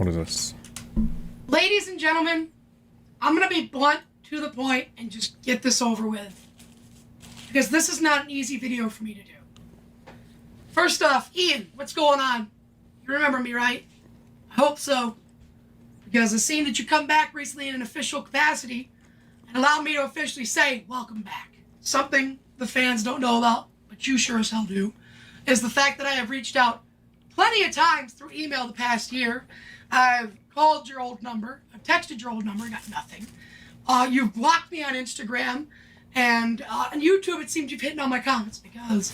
What is this? Ladies and gentlemen, I'm going to be blunt to the point and just get this over with. Because this is not an easy video for me to do. First off, Ian, what's going on? You remember me, right? I hope so. Because I've seen that you come back recently in an official capacity and allow me to officially say, welcome back. Something the fans don't know about, but you sure as hell do, is the fact that I have reached out plenty of times through email the past year. I've called your old number. I've texted your old number, got nothing. You've blocked me on Instagram. And on YouTube, it seems you've hit on my comments because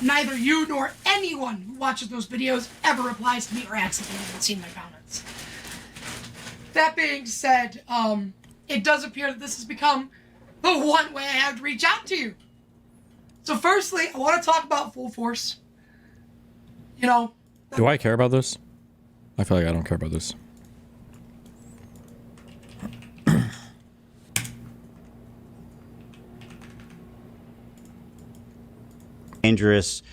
neither you nor anyone who watches those videos ever replies to me or accidentally even seen my comments. That being said, it does appear that this has become the one way I have to reach out to you. So firstly, I want to talk about Full Force. You know. Do I care about this? I feel like I don't care about this. Dangerous.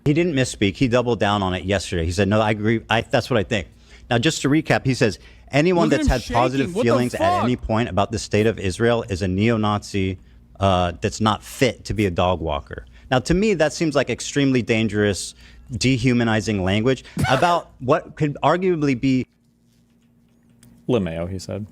He didn't misspeak. He doubled down on it yesterday. He said, no, I agree. That's what I think. Now, just to recap, he says, anyone that's had positive feelings at any point about the state of Israel is a neo-Nazi that's not fit to be a dog walker. Now, to me, that seems like extremely dangerous, dehumanizing language about what could arguably be... LeMayo, he said.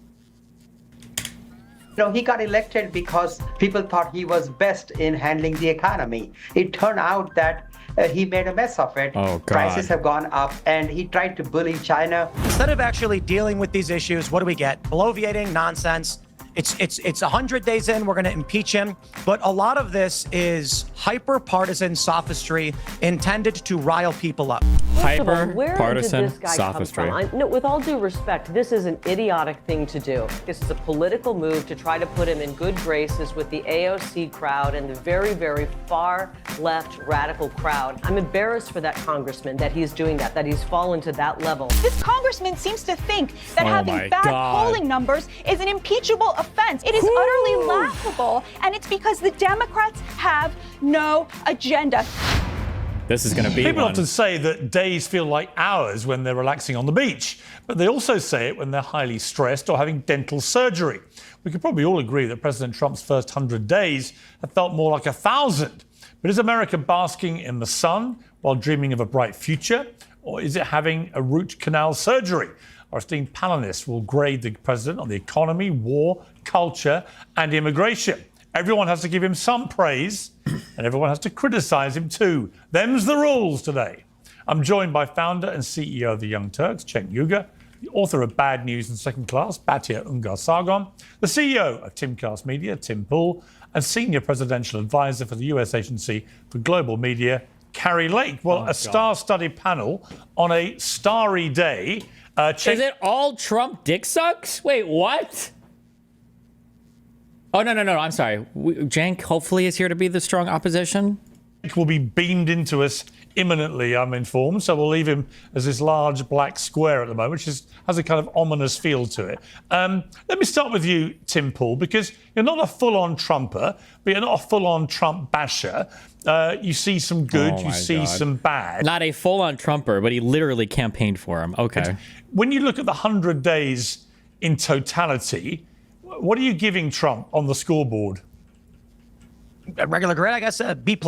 You know, he got elected because people thought he was best in handling the economy. It turned out that he made a mess of it. Oh, God. Prices have gone up, and he tried to bully China. Instead of actually dealing with these issues, what do we get? Bloviating nonsense. It's 100 days in, we're going to impeach him. But a lot of this is hyper-partisan sophistry intended to rile people up. Hyper-partisan sophistry. No, with all due respect, this is an idiotic thing to do. This is a political move to try to put him in good graces with the AOC crowd and the very, very far left radical crowd. I'm embarrassed for that congressman that he's doing that he's fallen to that level. This congressman seems to think that having bad polling numbers is an impeachable offense. It is utterly laughable, and it's because the Democrats have no agenda. This is going to be People one. often say that days feel like hours when they're relaxing on the beach, but they also say it when they're highly stressed or having dental surgery. We could probably all agree that President Trump's first 100 days have felt more like 1,000. But is America basking in the sun while dreaming of a bright future, or is it having a root canal surgery? Our esteemed panelists will grade the president on the economy, war, culture, and immigration. Everyone has to give him some praise, and everyone has to criticize him too. Them's the rules today. I'm joined by founder and CEO of the Young Turks, Cenk Uygur, the author of Bad News in Second Class, Batia Ungar-Sargon, the CEO of Timcast Media, Tim Pool, and senior presidential advisor for the U.S. Agency for Global Media, Carrie Lake. Well, a star-studded panel on a starry day. Is it all Trump dick sucks? Wait, what? Oh, no, I'm sorry. Cenk hopefully is here to be the strong opposition. Will be beamed into us imminently, I'm informed. So we'll leave him as this large black square at the moment, which has a kind of ominous feel to it. Let me start with you, Tim Pool, because you're not a full-on Trumper, but you're not a full-on Trump basher. You see some good, you see some bad. Not a full-on Trumper, but he literally campaigned for him. Okay. When you look at the 100 days in totality, what are you giving Trump on the scoreboard? A regular grade, I guess, a B+.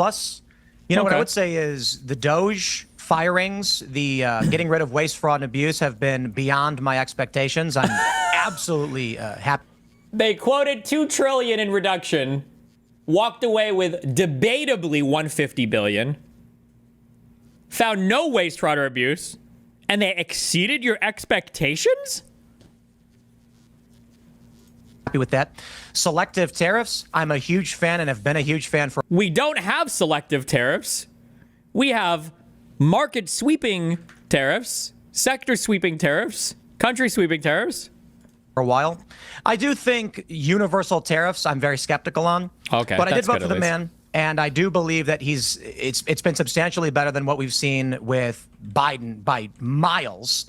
You know, what I would say is the Doge firings, the getting rid of waste, fraud, and abuse have been beyond my expectations. I'm absolutely happy. They quoted $2 trillion in reduction, walked away with debatably $150 billion, found no waste, fraud, or abuse, and they exceeded your expectations? With that. Selective tariffs, I'm a huge fan and have been a huge fan for... We don't have selective tariffs. We have market sweeping tariffs, sector sweeping tariffs, country sweeping tariffs. For a while. I do think universal tariffs I'm very skeptical on. Okay, but I did vote for the man, and I do believe that it's been substantially better than what we've seen with Biden by miles.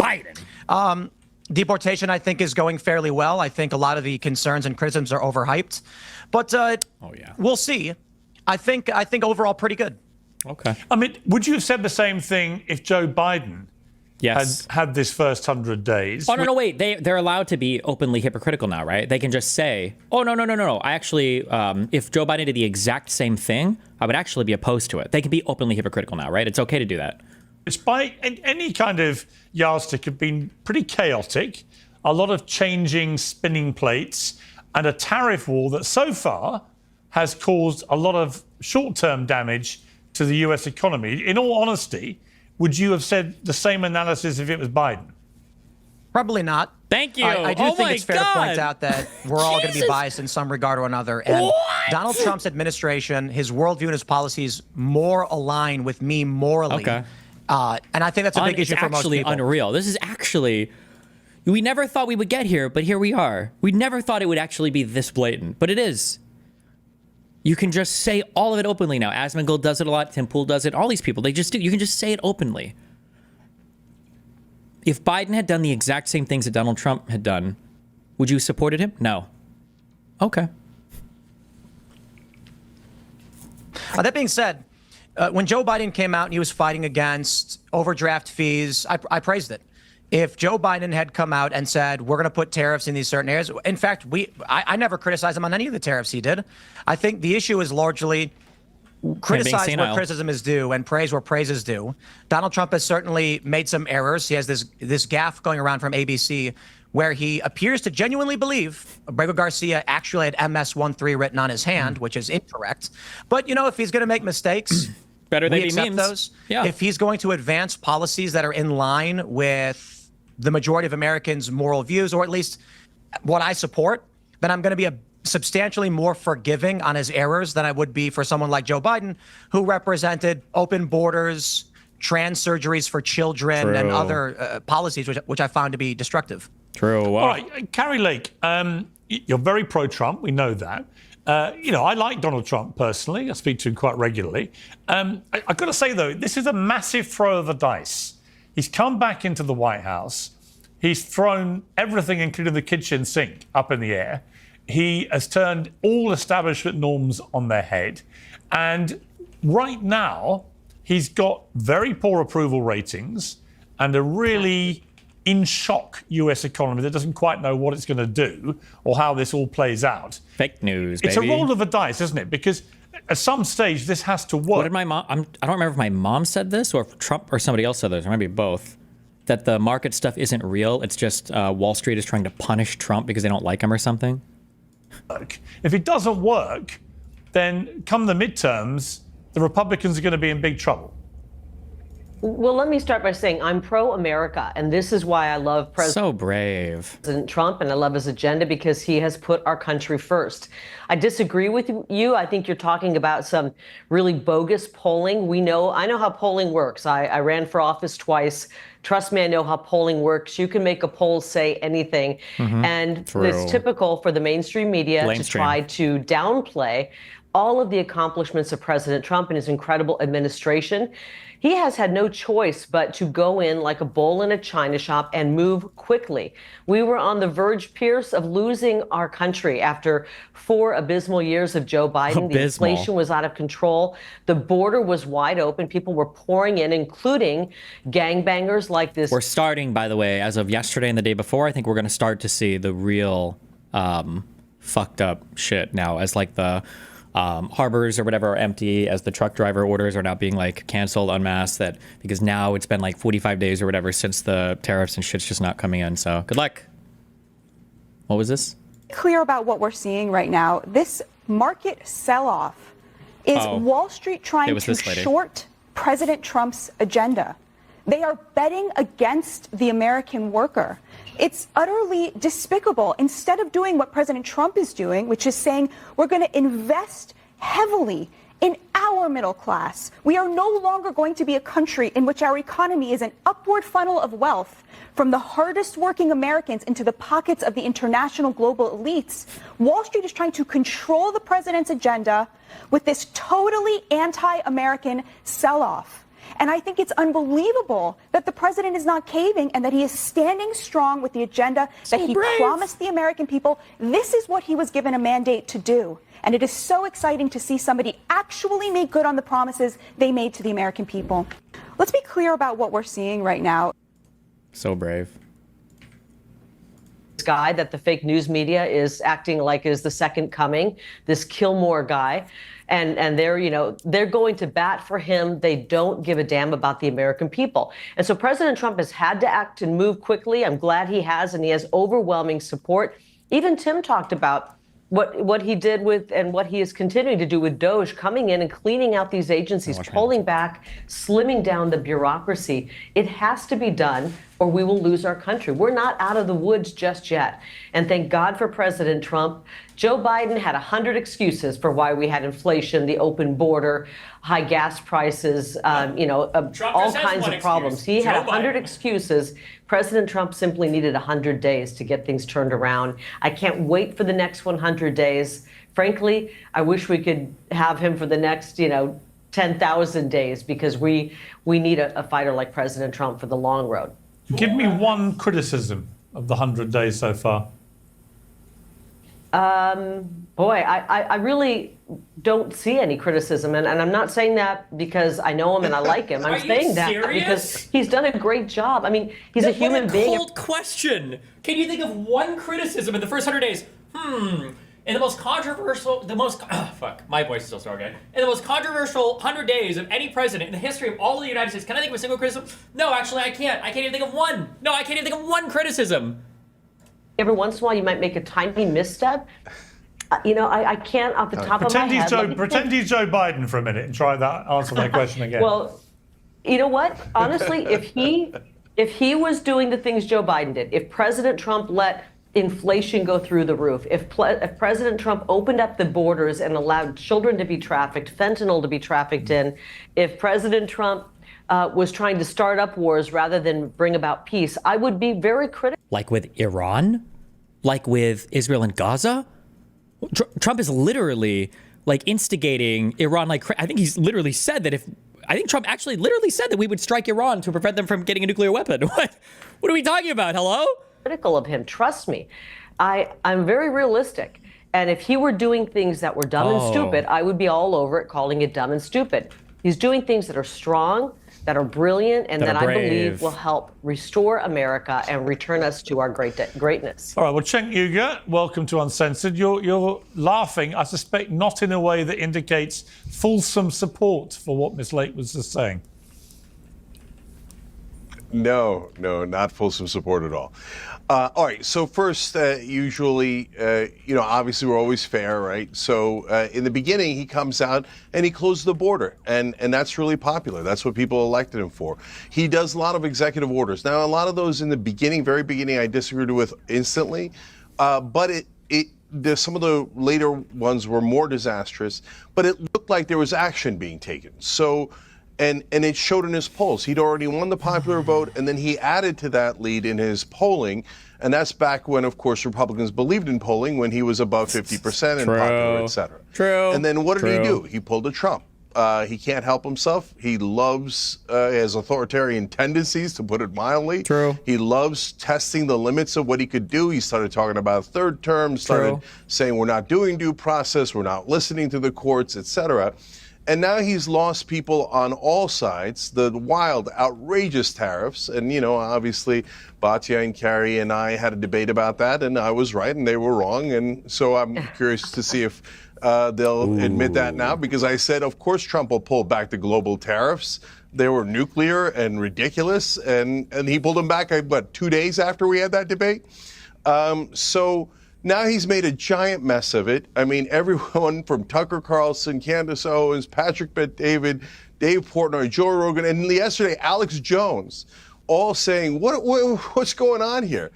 Deportation, I think, is going fairly well. I think a lot of the concerns and criticisms are overhyped, but we'll see. I think overall pretty good. Okay. I mean, would you have said the same thing if Joe Biden Yes. had this first 100 days. Oh, no, wait. They're allowed to be openly hypocritical now, right? They can just say, oh, no. I actually, if Joe Biden did the exact same thing, I would actually be opposed to it. They can be openly hypocritical now, right? It's okay to do that. It's by any kind of yardstick have been pretty chaotic, a lot of changing, spinning plates, and a tariff war that so far has caused a lot of short-term damage to the US economy. In all honesty, would you have said the same analysis if it was Biden? Probably not. Thank you. I do think it's fair to point out that we're all going to be biased in some regard or another. And Donald Trump's administration, his worldview and his policies more align with me morally. Okay. And I think that's a big issue for most people. It's actually unreal. This is actually... We never thought we would get here, but here we are. We never thought it would actually be this blatant, but it is. You can just say all of it openly now. Asmongold does it a lot. Tim Pool does it. All these people, they just do. You can just say it openly. If Biden had done the exact same things that Donald Trump had done, would you have supported him? No. Okay. That being said, when Joe Biden came out and he was fighting against overdraft fees, I praised it. If Joe Biden had come out and said, we're going to put tariffs in these certain areas, in fact, I never criticized him on any of the tariffs he did. I think the issue is largely criticize where criticism is due and praise where praise is due. Donald Trump has certainly made some errors. He has this gaffe going around from ABC where he appears to genuinely believe Abrego Garcia actually had MS-13 written on his hand, which is incorrect. But, you know, if he's going to make mistakes, better they be memes. Those. Yeah. If he's going to advance policies that are in line with the majority of Americans' moral views, or at least what I support, then I'm going to be substantially more forgiving on his errors than I would be for someone like Joe Biden, who represented open borders, trans surgeries for children, and other policies which I found to be destructive. True. Wow. All right, Carrie Lake, you're very pro-Trump. We know that. I like Donald Trump personally. I speak to him quite regularly. I've got to say, though, this is a massive throw of the dice. He's come back into the White House. He's thrown everything, including the kitchen sink, up in the air. He has turned all establishment norms on their head. And right now, he's got very poor approval ratings and a really in shock US economy that doesn't quite know what it's going to do or how this all plays out. Fake news, It's baby. a roll of the dice, isn't it? Because at some stage, this has to work. What did my mom... I don't remember if my mom said this or if Trump or somebody else said this, or maybe both, that the market stuff isn't real. It's just Wall Street is trying to punish Trump because they don't like him or something. If it doesn't work, then come the midterms, the Republicans are going to be in big trouble. Well, let me start by saying I'm pro-America, and this is why I love So brave. President Trump, and I love his agenda because he has put our country first. I disagree with you. I think you're talking about some really bogus polling. I know how polling works. I ran for office twice. Trust me, I know how polling works. You can make a poll say anything. And it's typical for the mainstream media to try to downplay all of the accomplishments of President Trump and his incredible administration. He has had no choice but to go in like a bull in a china shop and move quickly. We were on the verge, Pierce, of losing our country after 4 abysmal years of Joe Biden. The inflation was out of control. The border was wide open. People were pouring in, including gangbangers like this. We're starting, by the way, as of yesterday and the day before, I think we're going to start to see the real fucked up shit now as like the harbors or whatever are empty, as the truck driver orders are now being like canceled en masse, that because now it's been like 45 days or whatever since the tariffs and shit's just not coming in. So good luck. What was this? Clear about what we're seeing right now. This market sell-off is Wall Street trying to short President Trump's agenda. They are betting against the American worker. It's utterly despicable. Instead of doing what President Trump is doing, which is saying we're going to invest heavily in our middle class. We are no longer going to be a country in which our economy is an upward funnel of wealth from the hardest working Americans into the pockets of the international global elites. Wall Street is trying to control the president's agenda with this totally anti-American sell-off. And I think it's unbelievable that the president is not caving and that he is standing strong with the agenda that he promised the American people. This is what he was given a mandate to do. And it is so exciting to see somebody actually make good on the promises they made to the American people. Let's be clear about what we're seeing right now. So brave. This guy that the fake news media is acting like is the second coming, this Kilmore guy. And they're going to bat for him. They don't give a damn about the American people. And so President Trump has had to act and move quickly. I'm glad he has, and he has overwhelming support. Even Tim talked about what he did with and what he is continuing to do with DOJ, coming in and cleaning out these agencies, pulling back, slimming down the bureaucracy. It has to be done or we will lose our country. We're not out of the woods just yet. And thank God for President Trump. Joe Biden had 100 excuses for why we had inflation, the open border, high gas prices, all kinds of problems. He had 100 excuses. President Trump simply needed 100 days to get things turned around. I can't wait for the next 100 days. Frankly, I wish we could have him for the next, 10,000 days, because we need a fighter like President Trump for the long road. Give me one criticism of the 100 days so far. I really don't see any criticism. And I'm not saying that because I know him and I like him. I'm saying that because he's done a great job. I mean, he's a human being. Cold question. Can you think of one criticism in the first 100 days? In the most controversial, my voice is still so okay. In the most controversial 100 days of any president in the history of all of the United States, can I think of a single criticism? No, actually, I can't. I can't even think of one. No, I can't even think of one criticism. Every once in a while, you might make a tiny misstep. I can't off the top of my head. Pretend he's Joe Biden for a minute and try that. Answer that question again. Well, you know what? Honestly, if he was doing the things Joe Biden did, if President Trump let inflation go through the roof, if President Trump opened up the borders and allowed children to be trafficked, fentanyl to be trafficked in, if President Trump was trying to start up wars rather than bring about peace, I would be very critical. Like with Iran? Like with Israel and Gaza? Trump is literally instigating Iran. I think he's literally said that Trump actually literally said that we would strike Iran to prevent them from getting a nuclear weapon. What are we talking about? Hello? Critical of him. Trust me. I'm very realistic. And if he were doing things that were dumb and stupid, I would be all over it, calling it dumb and stupid. He's doing things that are strong, that are brilliant, and that I believe will help restore America and return us to our greatness. All right, well, Cenk Uygur, welcome to Uncensored. You're laughing, I suspect, not in a way that indicates fulsome support for what Ms. Lake was just saying. No, not fulsome support at all. All right, so first, usually, obviously we're always fair, right? So in the beginning, he comes out and he closed the border, and that's really popular. That's what people elected him for. He does a lot of executive orders. Now, a lot of those in the beginning, very beginning, I disagreed with instantly, but some of the later ones were more disastrous, but it looked like there was action being taken. So. And it showed in his polls. He'd already won the popular vote, and then he added to that lead in his polling. And that's back when, of course, Republicans believed in polling, when he was above 50% and popular, et cetera. True. And then what did he do? He pulled a Trump. He can't help himself. He loves his authoritarian tendencies, to put it mildly. True. He loves testing the limits of what he could do. He started talking about third term, started saying we're not doing due process, we're not listening to the courts, et cetera. And now he's lost people on all sides, the wild, outrageous tariffs. And, obviously, Batya and Carrie and I had a debate about that, and I was right and they were wrong. And so I'm curious to see if they'll admit that now, because I said, of course, Trump will pull back the global tariffs. They were nuclear and ridiculous. And he pulled them back, 2 days after we had that debate? So now he's made a giant mess of it. I mean, everyone from Tucker Carlson, Candace Owens, Patrick Bet-David, Dave Portnoy, Joe Rogan, and yesterday Alex Jones, all saying, what's going on here?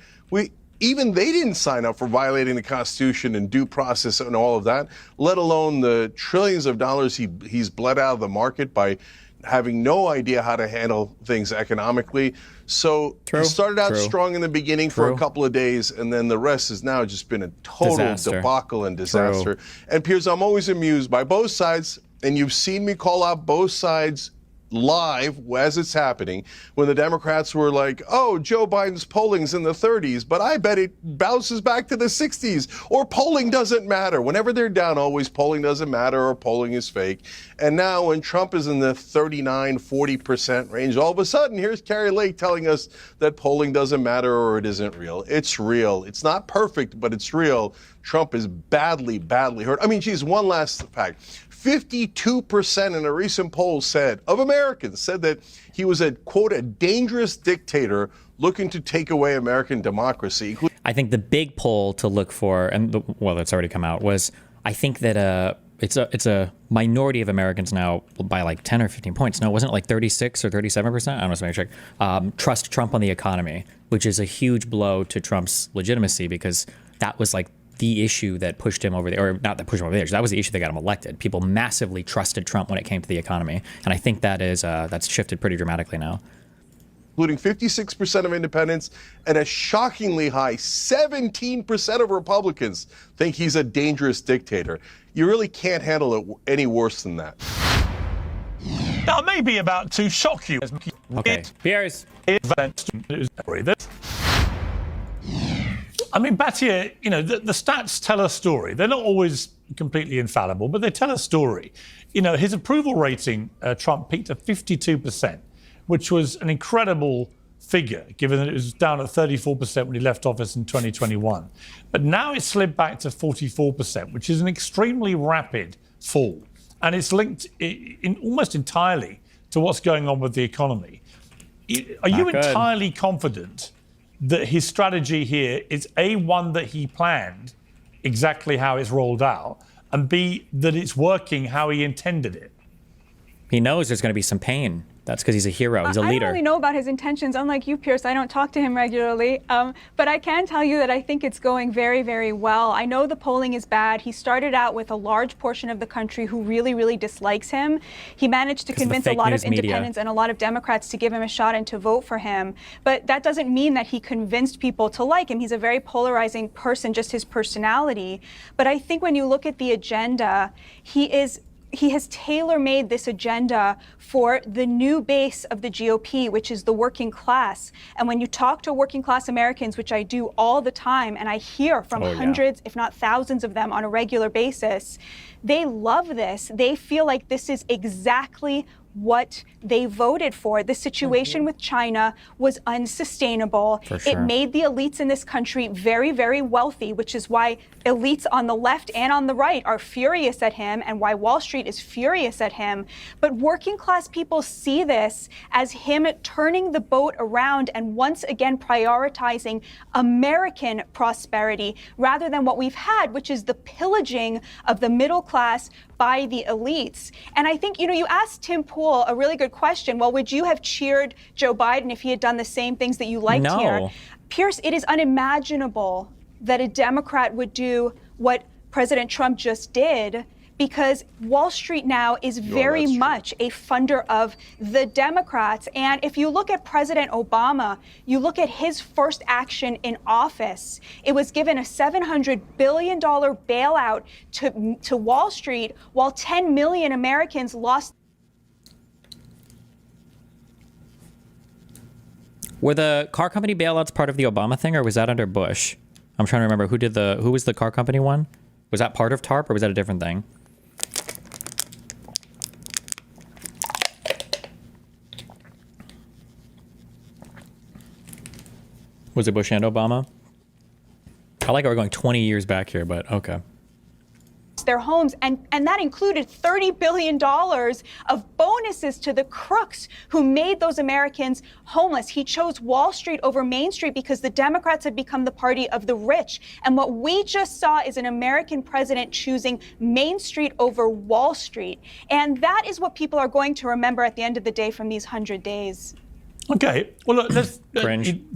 Even they didn't sign up for violating the Constitution and due process and all of that, let alone the trillions of dollars he's bled out of the market by having no idea how to handle things economically. So he started out strong in the beginning for a couple of days, and then the rest has now just been a total debacle and disaster. And Piers, I'm always amused by both sides, and you've seen me call out both sides live as it's happening, when the Democrats were like, oh, Joe Biden's polling's in the 30s, but I bet it bounces back to the 60s, or polling doesn't matter. Whenever they're down, always polling doesn't matter, or polling is fake. And now when Trump is in the 39, 40% range, all of a sudden, here's Carrie Lake telling us that polling doesn't matter or it isn't real. It's real. It's not perfect, but it's real. Trump is badly, badly hurt. I mean, geez, one last fact. 52% in a recent poll of Americans said that he was a, quote, a dangerous dictator looking to take away American democracy. I think the big poll to look for, and well, that's already come out, was I think that it's a minority of Americans now by like 10 or 15 points. No, it wasn't like 36 or 37%. I don't know, somebody check. Trust Trump on the economy, which is a huge blow to Trump's legitimacy, because that was like the issue that pushed him over there, or not that pushed him over there. That was the issue that got him elected. People massively trusted Trump when it came to the economy, and I think that is that's shifted pretty dramatically now. Including 56% of independents and a shockingly high 17% of Republicans think he's a dangerous dictator. You really can't handle it any worse than that. Now, it may be about to shock you. Okay, Piers. I mean, Batia, you know, the stats tell a story. They're not always completely infallible, but they tell a story. You know, his approval rating, Trump peaked at 52%, which was an incredible figure, given that it was down at 34% when he left office in 2021. But now it's slid back to 44%, which is an extremely rapid fall. And it's linked almost entirely to what's going on with the economy. Are you entirely confident that his strategy here is A, one, that he planned exactly how it's rolled out, and B, that it's working how he intended it? He knows there's going to be some pain. That's because he's a hero. He's a leader. I don't really know about his intentions. Unlike you, Pierce, I don't talk to him regularly. But I can tell you that I think it's going very, very well. I know the polling is bad. He started out with a large portion of the country who really, really dislikes him. He managed to convince a lot of independents and a lot of Democrats to give him a shot and to vote for him. But that doesn't mean that he convinced people to like him. He's a very polarizing person, just his personality. But I think when you look at the agenda, he has tailor-made this agenda for the new base of the GOP, which is the working class. And when you talk to working class Americans, which I do all the time, and I hear from hundreds, if not thousands of them on a regular basis, they love this. They feel like this is exactly what they voted for. The situation with China was unsustainable. It made the elites in this country very, very wealthy, which is why elites on the left and on the right are furious at him, and why Wall Street is furious at him. But working class people see this as him turning the boat around and once again prioritizing American prosperity rather than what we've had, which is the pillaging of the middle class by the elites. And I think, you know, you asked Tim Pool a really good question. Well, would you have cheered Joe Biden if he had done the same things that you liked here? Pierce, it is unimaginable that a Democrat would do what President Trump just did, because Wall Street now is very much a funder of the Democrats. And if you look at President Obama, you look at his first action in office, it was given a $700 billion bailout to Wall Street, while 10 million Americans lost. Were the car company bailouts part of the Obama thing, or was that under Bush? I'm trying to remember who was the car company one? Was that part of TARP, or was that a different thing? Was it Bush and Obama? I like how we're going 20 years back here, but okay. Their homes, and that included $30 billion of bonuses to the crooks who made those Americans homeless. He chose Wall Street over Main Street because the Democrats had become the party of the rich. And what we just saw is an American president choosing Main Street over Wall Street. And that is what people are going to remember at the end of the day from these 100 days. Okay, well, look,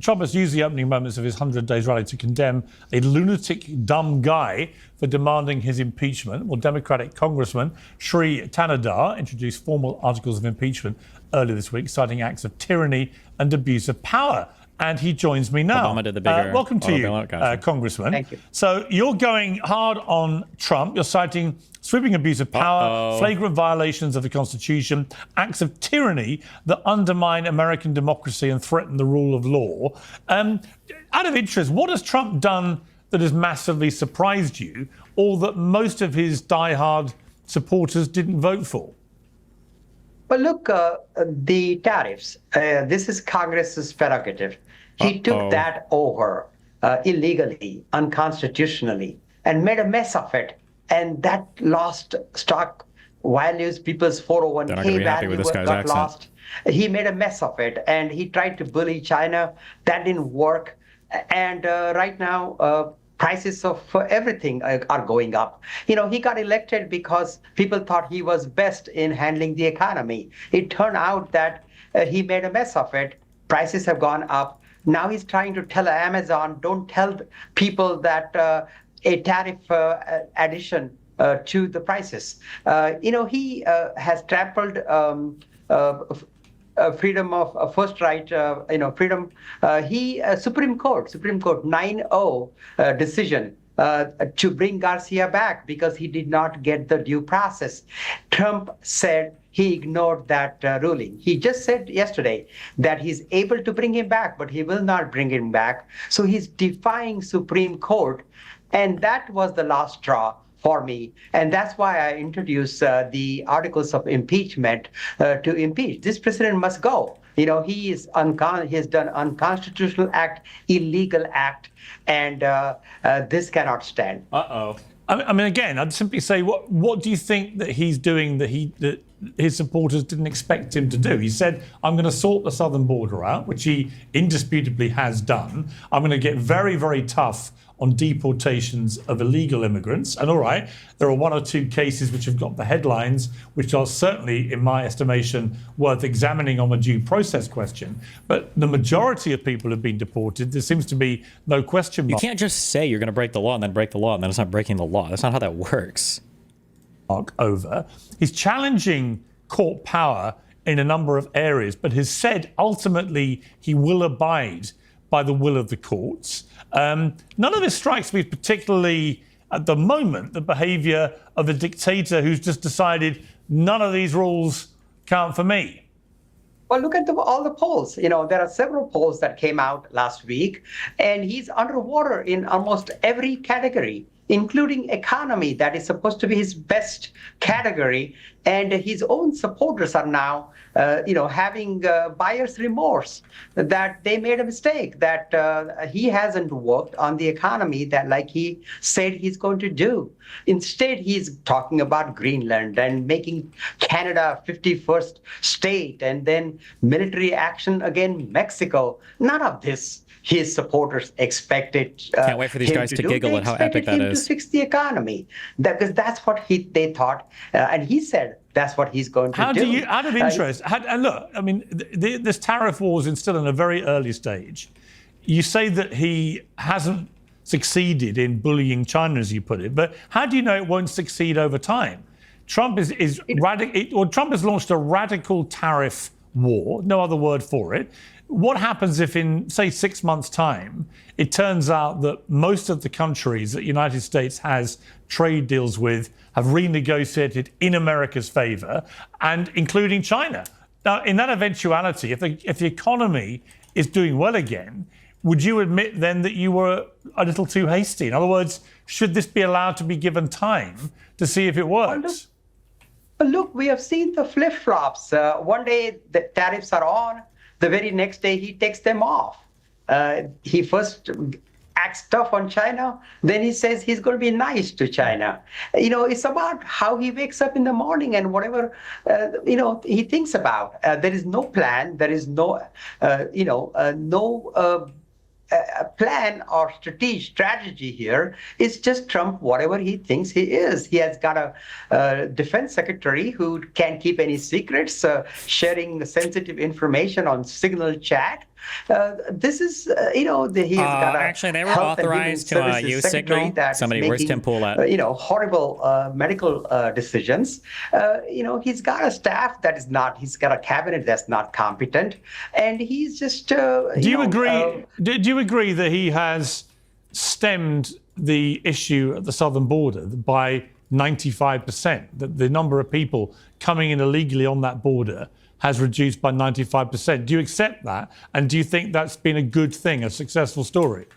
Trump has used the opening moments of his 100 days rally to condemn a lunatic, dumb guy for demanding his impeachment. Well, Democratic Congressman Sri Tanadar introduced formal articles of impeachment earlier this week, citing acts of tyranny and abuse of power and he joins me now. Obama did the bigger welcome to auto you, bailout. Gotcha. Congressman. Thank you. So you're going hard on Trump. You're citing sweeping abuse of power, flagrant violations of the Constitution, acts of tyranny that undermine American democracy and threaten the rule of law. Out of interest, what has Trump done that has massively surprised you, or that most of his diehard supporters didn't vote for? Well, look, the tariffs, this is Congress's prerogative. He took that over illegally, unconstitutionally, and made a mess of it. And that lost stock values, people's 401k value got lost. He made a mess of it, and he tried to bully China. That didn't work. And right now, prices of everything are going up. You know, he got elected because people thought he was best in handling the economy. It turned out that he made a mess of it. Prices have gone up. Now he's trying to tell Amazon, don't tell people that a tariff addition to the prices. You know, he has trampled freedom of first right, freedom. Supreme Court 9-0 decision to bring Garcia back because he did not get the due process. Trump said he ignored that ruling. He just said yesterday that he's able to bring him back, but he will not bring him back. So he's defying Supreme Court. And that was the last straw for me. And that's why I introduced the articles of impeachment to impeach. This president must go. You know, he has done unconstitutional act, illegal act, and this cannot stand. I mean, again, I'd simply say, what do you think that he's doing that his supporters didn't expect him to do? He said, I'm going to sort the southern border out, which he indisputably has done. I'm going to get very, very tough on deportations of illegal immigrants. And all right, there are one or two cases which have got the headlines, which are certainly, in my estimation, worth examining on a due process question. But the majority of people have been deported. There seems to be no question mark. You can't just say you're going to break the law and then break the law and then it's not breaking the law. That's not how that works. Over. He's challenging court power in a number of areas, but has said ultimately he will abide by the will of the courts. None of this strikes me particularly, at the moment, the behavior of a dictator who's just decided none of these rules count for me. Well, look at all the polls. You know, there are several polls that came out last week, and he's underwater in almost every category, including economy, that is supposed to be his best category. And his own supporters are now, having buyer's remorse that they made a mistake, that he hasn't worked on the economy that like he said he's going to do. Instead, he's talking about Greenland and making Canada 51st state and then military action against Mexico. None of this his supporters expected. Can't wait for these guys to giggle at how epic that is. To fix the economy, because that's what they thought, and he said that's what he's going to do. How do you, out of interest, and look, I mean, this tariff war is still in a very early stage. You say that he hasn't succeeded in bullying China, as you put it, but how do you know it won't succeed over time? Trump Trump has launched a radical tariff war, no other word for it. What happens if in, say, 6 months' time, it turns out that most of the countries that the United States has trade deals with have renegotiated in America's favor, and including China? Now, in that eventuality, if the economy is doing well again, would you admit then that you were a little too hasty? In other words, should this be allowed to be given time to see if it works? Well, look, we have seen the flip-flops. One day the tariffs are on. The very next day, he takes them off. He first acts tough on China, then he says he's going to be nice to China. You know, it's about how he wakes up in the morning and whatever, he thinks about. There is no plan. There is no, plan or strategy here. It's just Trump, whatever he thinks he is. He has got a defense secretary who can't keep any secrets, sharing sensitive information on Signal chat. This is, he's got a actually, they were Health and Human authorized to Services use secretary Signal. that is Somebody, where's making, Tim Pool at? horrible medical decisions. He's got a staff that is not, he's got a cabinet that's not competent, and he's just. Do you agree? Do you agree that he has stemmed the issue at the southern border by 95%? That the number of people coming in illegally on that border has reduced by 95%. Do you accept that? And do you think that's been a good thing, a successful story?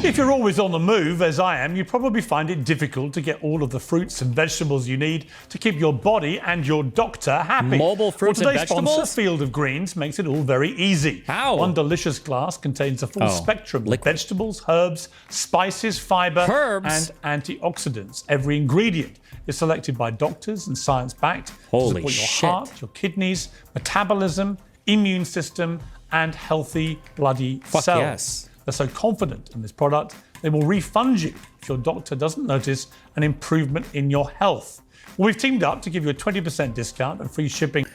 If you're always on the move, as I am, you probably find it difficult to get all of the fruits and vegetables you need to keep your body and your doctor happy. Mobile fruits and today's vegetables? sponsor, Field of Greens, makes it all very easy. How? One delicious glass contains a full spectrum of vegetables, herbs, spices, fiber, Herbs? and antioxidants. Every ingredient is selected by doctors and science-backed to Holy support your shit. heart, your kidneys, metabolism, immune system, and healthy bloody cells. yes. They're so confident in this product, they will refund you if your doctor doesn't notice an improvement in your health. Well, we've teamed up to give you a 20% discount and free shipping.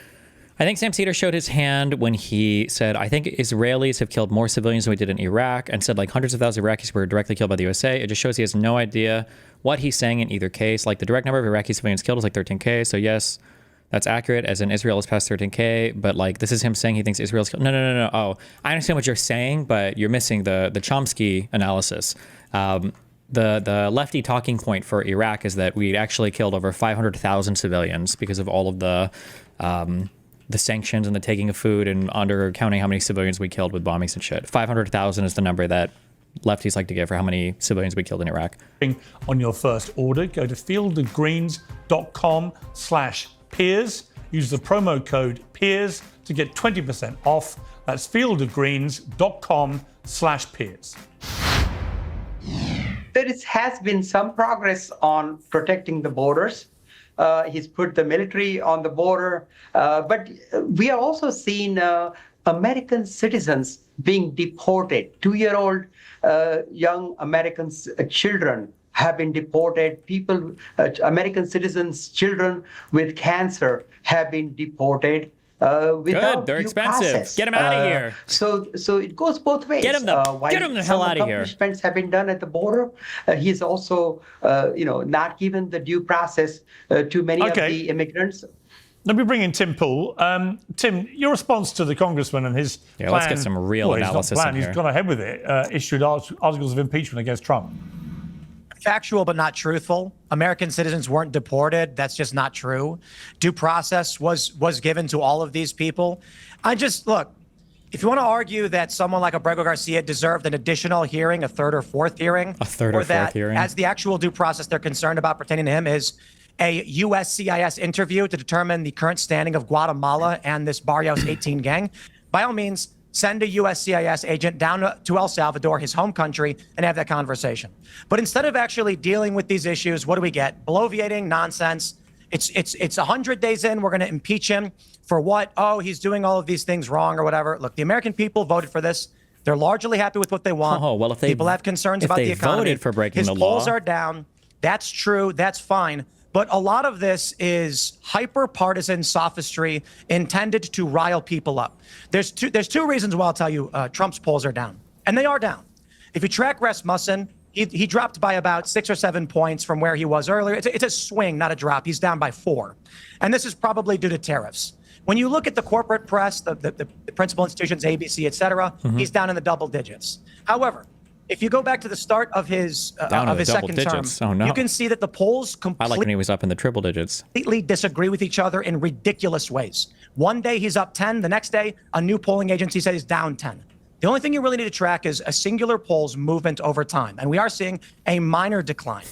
I think Sam Cedar showed his hand when he said, I think Israelis have killed more civilians than we did in Iraq, and said like hundreds of thousands of Iraqis were directly killed by the USA. It just shows he has no idea what he's saying in either case. Like the direct number of Iraqi civilians killed is like 13K. So yes, that's accurate, as in Israel has passed 13K, but like this is him saying he thinks Israel's killed. No. Oh, I understand what you're saying, but you're missing the Chomsky analysis. The lefty talking point for Iraq is that we'd actually killed over 500,000 civilians because of all of the sanctions and the taking of food and under counting how many civilians we killed with bombings and shit. 500,000 is the number that lefties like to give for how many civilians we killed in Iraq. On your first order, go to fieldofgreens.com/peers. Use the promo code PEERS to get 20% off. That's fieldofgreens.com/peers. There has been some progress on protecting the borders. He's put the military on the border, but we are also seeing American citizens being deported. 2-year-old young American children have been deported. People, American citizens, children with cancer have been deported. Without Good, they're due expensive. process. Get them out of here. So it goes both ways. Get them the hell out of here. Accomplishments have been done at the border. He's also, not given the due process to many of the immigrants. Let me bring in Tim Pool. Tim, your response to the congressman and his plan. Let's get some real analysis in here. He's gone ahead with it, issued articles of impeachment against Trump. Factual but not truthful. American citizens weren't deported. That's just not true. Due process was given to all of these people. Look, if you want to argue that someone like Abrego Garcia deserved an additional hearing, a third or fourth hearing, as the actual due process they're concerned about pertaining to him is a USCIS interview to determine the current standing of Guatemala and this Barrios 18 gang, by all means, send a USCIS agent down to El Salvador, his home country, and have that conversation. But instead of actually dealing with these issues, what do we get? Bloviating nonsense. It's 100 days in, we're going to impeach him for what? Oh, he's doing all of these things wrong or whatever. Look, the American people voted for this. They're largely happy with what they want. Oh, well, if people have concerns about the economy. Voted for breaking his the law. polls are down. That's true. That's fine. But a lot of this is hyper-partisan sophistry intended to rile people up. There's two reasons why I'll tell you Trump's polls are down. And they are down. If you track Rasmussen, he dropped by about 6 or 7 points from where he was earlier. It's a swing, not a drop. He's down by 4. And this is probably due to tariffs. When you look at the corporate press, the principal institutions, ABC, et cetera, he's down in the double digits. However, if you go back to the start of his second term, you can see that the polls I like when he was up in the triple digits. Completely disagree with each other in ridiculous ways. One day he's up 10, the next day a new polling agency says he's down 10. The only thing you really need to track is a singular poll's movement over time, and we are seeing a minor decline.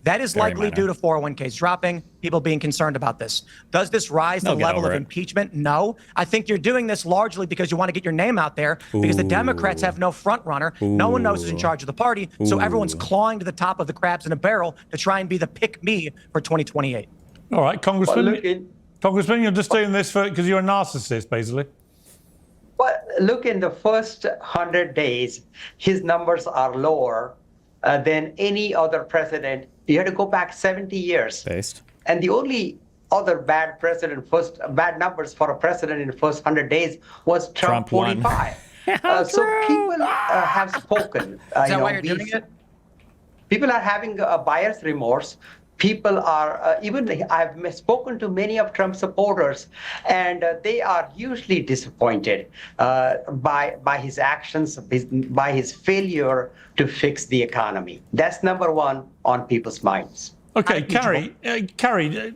That is likely due to 401ks dropping, people being concerned about this. Does this rise the level of impeachment? No. I think you're doing this largely because you want to get your name out there because the Democrats have no front runner. No one knows who's in charge of the party. So everyone's clawing to the top of the crabs in a barrel to try and be the pick me for 2028. All right, Congressman. Congressman, you're just doing this because you're a narcissist, basically. Well, look, in the first 100 days, his numbers are lower than any other president. You had to go back 70 years. And the only other bad numbers for a president in the first 100 days was Trump won. 45. So people have spoken. Is that why you're doing it? People are having a buyer's remorse. People are, I've spoken to many of Trump's supporters, and they are usually disappointed by his actions, by his failure to fix the economy. That's number one on people's minds. Okay, Carrie,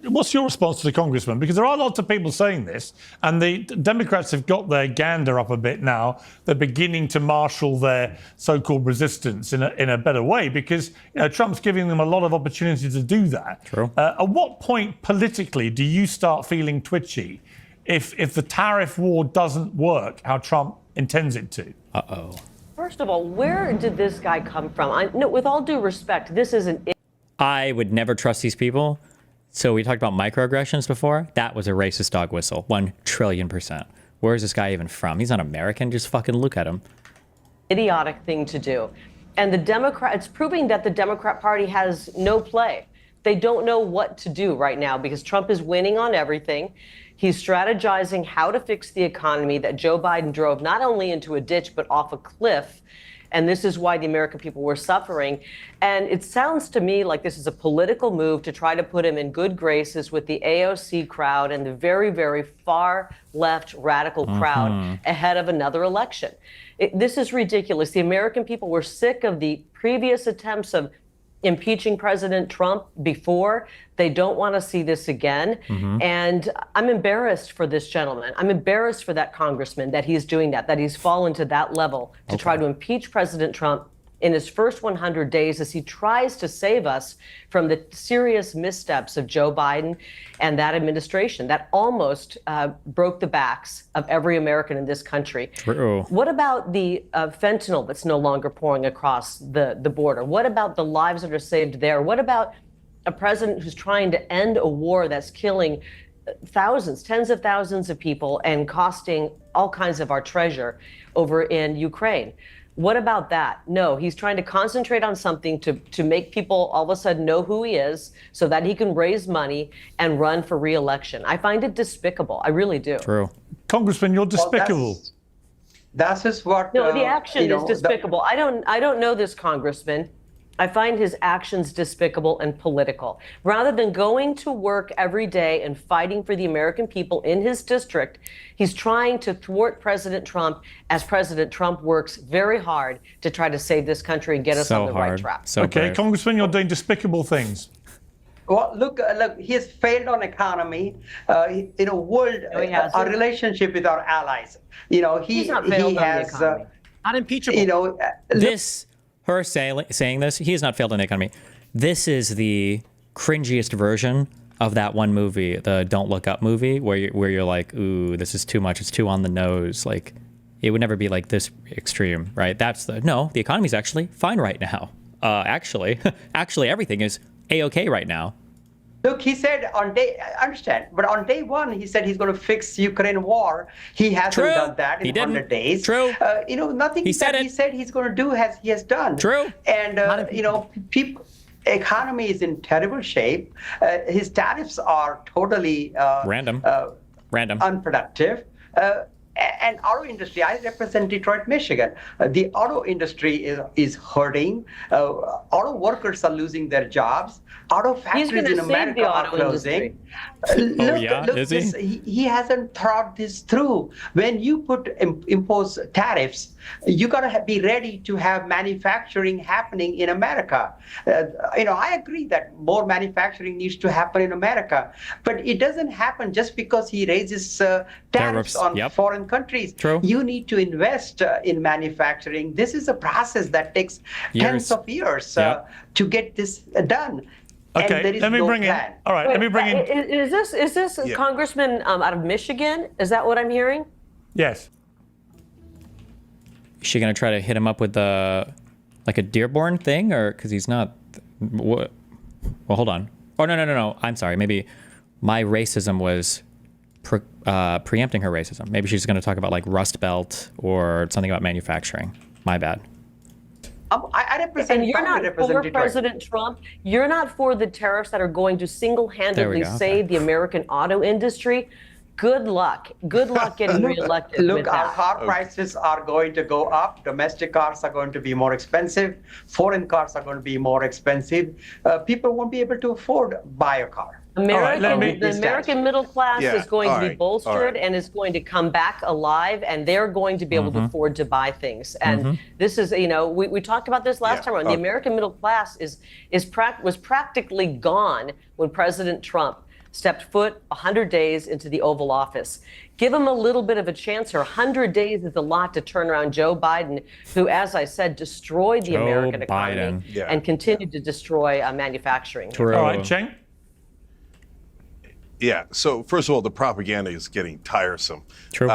what's your response to the congressman? Because there are lots of people saying this, and the Democrats have got their gander up a bit now. They're beginning to marshal their so-called resistance in a better way, because Trump's giving them a lot of opportunity to do that. True. At what point politically do you start feeling twitchy if the tariff war doesn't work how Trump intends it to? Uh-oh. First of all, where did this guy come from? No, with all due respect, this is an... I would never trust these people. So we talked about microaggressions before. That was a racist dog whistle. 1,000,000,000,000%. Where is this guy even from? He's not American. Just fucking look at him. Idiotic thing to do. And it's proving that the Democrat Party has no play. They don't know what to do right now because Trump is winning on everything. He's strategizing how to fix the economy that Joe Biden drove not only into a ditch, but off a cliff. And this is why the American people were suffering. And it sounds to me like this is a political move to try to put him in good graces with the AOC crowd and the very, very far left radical crowd ahead of another election. This is ridiculous. The American people were sick of the previous attempts of impeaching President Trump before. They don't want to see this again. And I'm embarrassed for this gentleman. I'm embarrassed for that congressman that he's doing that he's fallen to that level to try to impeach President Trump in his first 100 days as he tries to save us from the serious missteps of Joe Biden and that administration that almost broke the backs of every American in this country. True. What about the fentanyl that's no longer pouring across the border? What about the lives that are saved there? What about a president who's trying to end a war that's killing thousands, tens of thousands of people and costing all kinds of our treasure over in Ukraine? What about that? No, he's trying to concentrate on something to make people all of a sudden know who he is so that he can raise money and run for re-election. I find it despicable. I really do. True. Congressman, you're despicable. Well, that's just what... No, the action is despicable. I don't know this congressman. I find his actions despicable and political. Rather than going to work every day and fighting for the American people in his district, he's trying to thwart President Trump as President Trump works very hard to try to save this country and get us on the right track. Okay, Congressman, you're doing despicable things. Well, look, he has failed on economy. Our relationship with our allies. He's not failed on the economy. Not impeachable. Her saying this, he has not failed in the economy. This is the cringiest version of that one movie, the Don't Look Up movie, where you're like, ooh, this is too much. It's too on the nose. Like, it would never be like this extreme, right? The economy's actually fine right now. Actually, everything is A-okay right now. Look, he said I understand, but on day one, he said he's going to fix Ukraine war. He hasn't done that in 100 days. True. Nothing he said he's going to do he has done. True. And, economy is in terrible shape. His tariffs are totally random, unproductive. And auto industry, I represent Detroit, Michigan. The auto industry is hurting. Auto workers are losing their jobs. Auto factories in America are closing. He hasn't thought this through. When you impose tariffs, you got to be ready to have manufacturing happening in America. I agree that more manufacturing needs to happen in America, but it doesn't happen just because he raises tariffs on foreign countries. True. You need to invest in manufacturing. This is a process that takes tens of years to get this done. Okay, let me bring in. All right, let me bring in. Is this a congressman out of Michigan? Is that what I'm hearing? Yes. Is she gonna try to hit him up with like a Dearborn thing, or because he's not? What? Well, hold on. Oh no. I'm sorry. Maybe my racism was preempting her racism. Maybe she's gonna talk about like Rust Belt or something about manufacturing. My bad. I represent. And you're not for Detroit. President Trump. You're not for the tariffs that are going to single-handedly save the American auto industry. Good luck. Good luck getting reelected. Look, our car prices are going to go up. Domestic cars are going to be more expensive. Foreign cars are going to be more expensive. People won't be able to afford buy a car. The American middle class is going to be bolstered and is going to come back alive, and they're going to be able to afford to buy things. And this is, we talked about this last time around. The American middle class was practically gone when President Trump stepped foot 100 days into the Oval Office. Give him a little bit of a chance here. 100 days is a lot to turn around Joe Biden, who, as I said, destroyed the American economy and continued to destroy manufacturing. All right, Cheng? Yeah. So first of all, the propaganda is getting tiresome. True.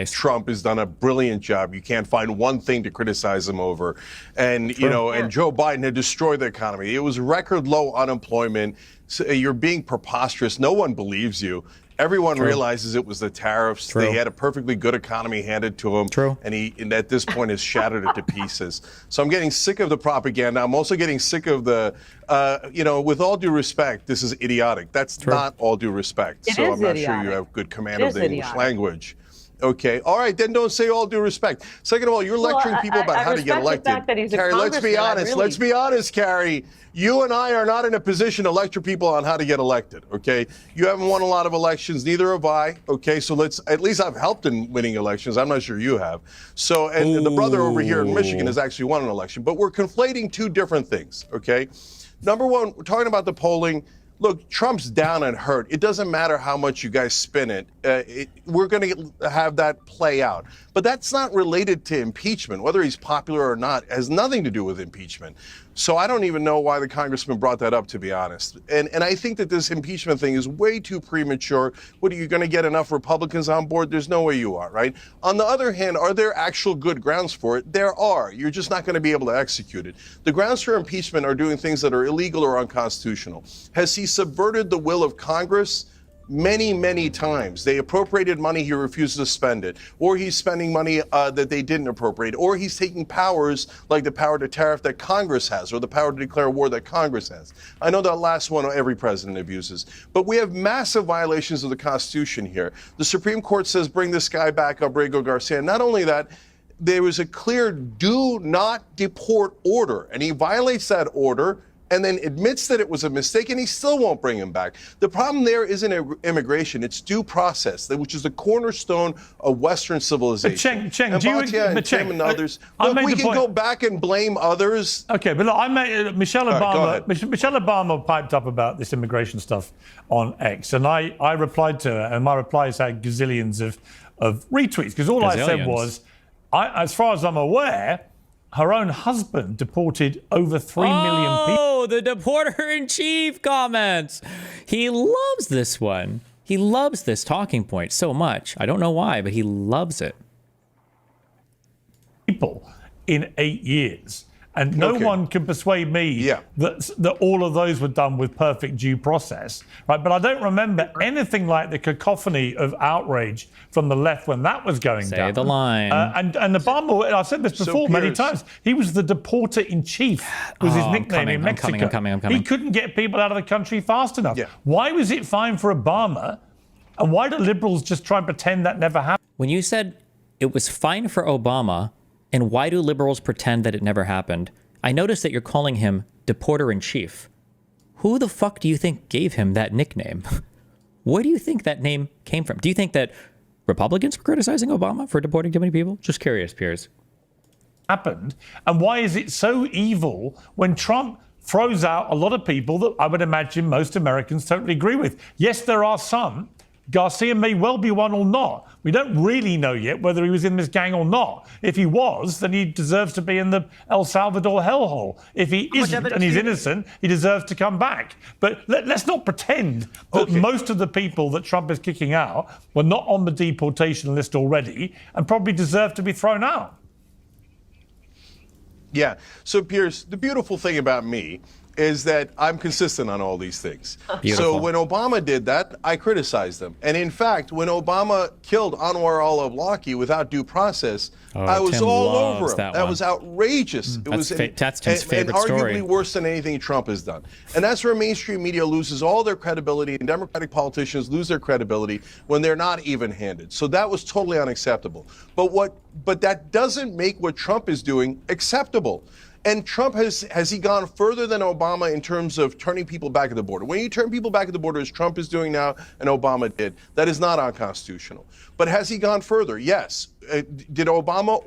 Trump has done a brilliant job. You can't find one thing to criticize him over. And, and Joe Biden had destroyed the economy. It was record low unemployment. So you're being preposterous. No one believes you. Everyone realizes it was the tariffs. They had a perfectly good economy handed to him. And he, at this point, has shattered it to pieces. So I'm getting sick of the propaganda. I'm also getting sick of the, with all due respect, this is idiotic. That's not all due respect. So I'm not sure you have good command of the English language. Okay. All right. Then don't say all due respect. Second of all, you're lecturing people about how to get elected. Carrie, let's be honest. Let's be honest, Carrie. You and I are not in a position to lecture people on how to get elected. Okay. You haven't won a lot of elections. Neither have I. Okay. So at least I've helped in winning elections. I'm not sure you have. So, and the brother over here in Michigan has actually won an election. But we're conflating two different things. Okay. Number one, we're talking about the polling. Look, Trump's down and hurt. It doesn't matter how much you guys spin it. We're going to have that play out. But that's not related to impeachment. Whether he's popular or not has nothing to do with impeachment. So I don't even know why the congressman brought that up, to be honest. And I think that this impeachment thing is way too premature. What, are you going to get enough Republicans on board? There's no way you are, right? On the other hand, are there actual good grounds for it? There are. You're just not going to be able to execute it. The grounds for impeachment are doing things that are illegal or unconstitutional. Has he subverted the will of Congress? Many, many times. They appropriated money, he refuses to spend it. Or he's spending money that they didn't appropriate. Or he's taking powers like the power to tariff that Congress has, or the power to declare war that Congress has. I know that last one every president abuses. But we have massive violations of the Constitution here. The Supreme Court says bring this guy back, Abrego Garcia. Not only that, there was a clear do not deport order. And he violates that order and then admits that it was a mistake, and he still won't bring him back. The problem there isn't immigration, it's due process, which is the cornerstone of Western civilization. Cheng, and do you and Tim and others. Look, we can go back and blame others. Okay, but look, Michelle Obama piped up about this immigration stuff on X, and I replied to her, and my replies had gazillions of retweets, because all I said was, as far as I'm aware, her own husband deported over 3 million people. Oh, the deporter-in-chief comments. He loves this one. He loves this talking point so much. I don't know why, but he loves it. People in 8 years. And no one can persuade me that all of those were done with perfect due process, right? But I don't remember anything like the cacophony of outrage from the left when that was going down. Say the line. And Obama, I've said this before many times, he was the deporter-in-chief, was his nickname in Mexico. I'm coming. He couldn't get people out of the country fast enough. Yeah. Why was it fine for Obama? And why do liberals just try and pretend that never happened? When you said it was fine for Obama, and why do liberals pretend that it never happened? I noticed that you're calling him deporter-in-chief. Who the fuck do you think gave him that nickname? Where do you think that name came from? Do you think that Republicans were criticizing Obama for deporting too many people? Just curious, Piers. Happened. And why is it so evil when Trump throws out a lot of people that I would imagine most Americans totally agree with? Yes, there are some. Garcia may well be one or not. We don't really know yet whether he was in this gang or not. If he was, then he deserves to be in the El Salvador hellhole. If he isn't and he's innocent, he deserves to come back. But let's not pretend that most of the people that Trump is kicking out were not on the deportation list already and probably deserve to be thrown out. Yeah. So, Piers, the beautiful thing about me is that I'm consistent on all these things. Beautiful. So when Obama did that, I criticized them. And in fact, when Obama killed Anwar al-Awlaki without due process, I was Tim all loves over him. that That one. was outrageous. It was that's Tim's favorite and story. arguably worse than anything Trump has done. And that's where mainstream media loses all their credibility, and Democratic politicians lose their credibility when they're not even-handed. So that was totally unacceptable. But that doesn't make what Trump is doing acceptable. And Trump has he gone further than Obama in terms of turning people back at the border? When you turn people back at the border, as Trump is doing now and Obama did, that is not unconstitutional. But has he gone further? Yes. Did Obama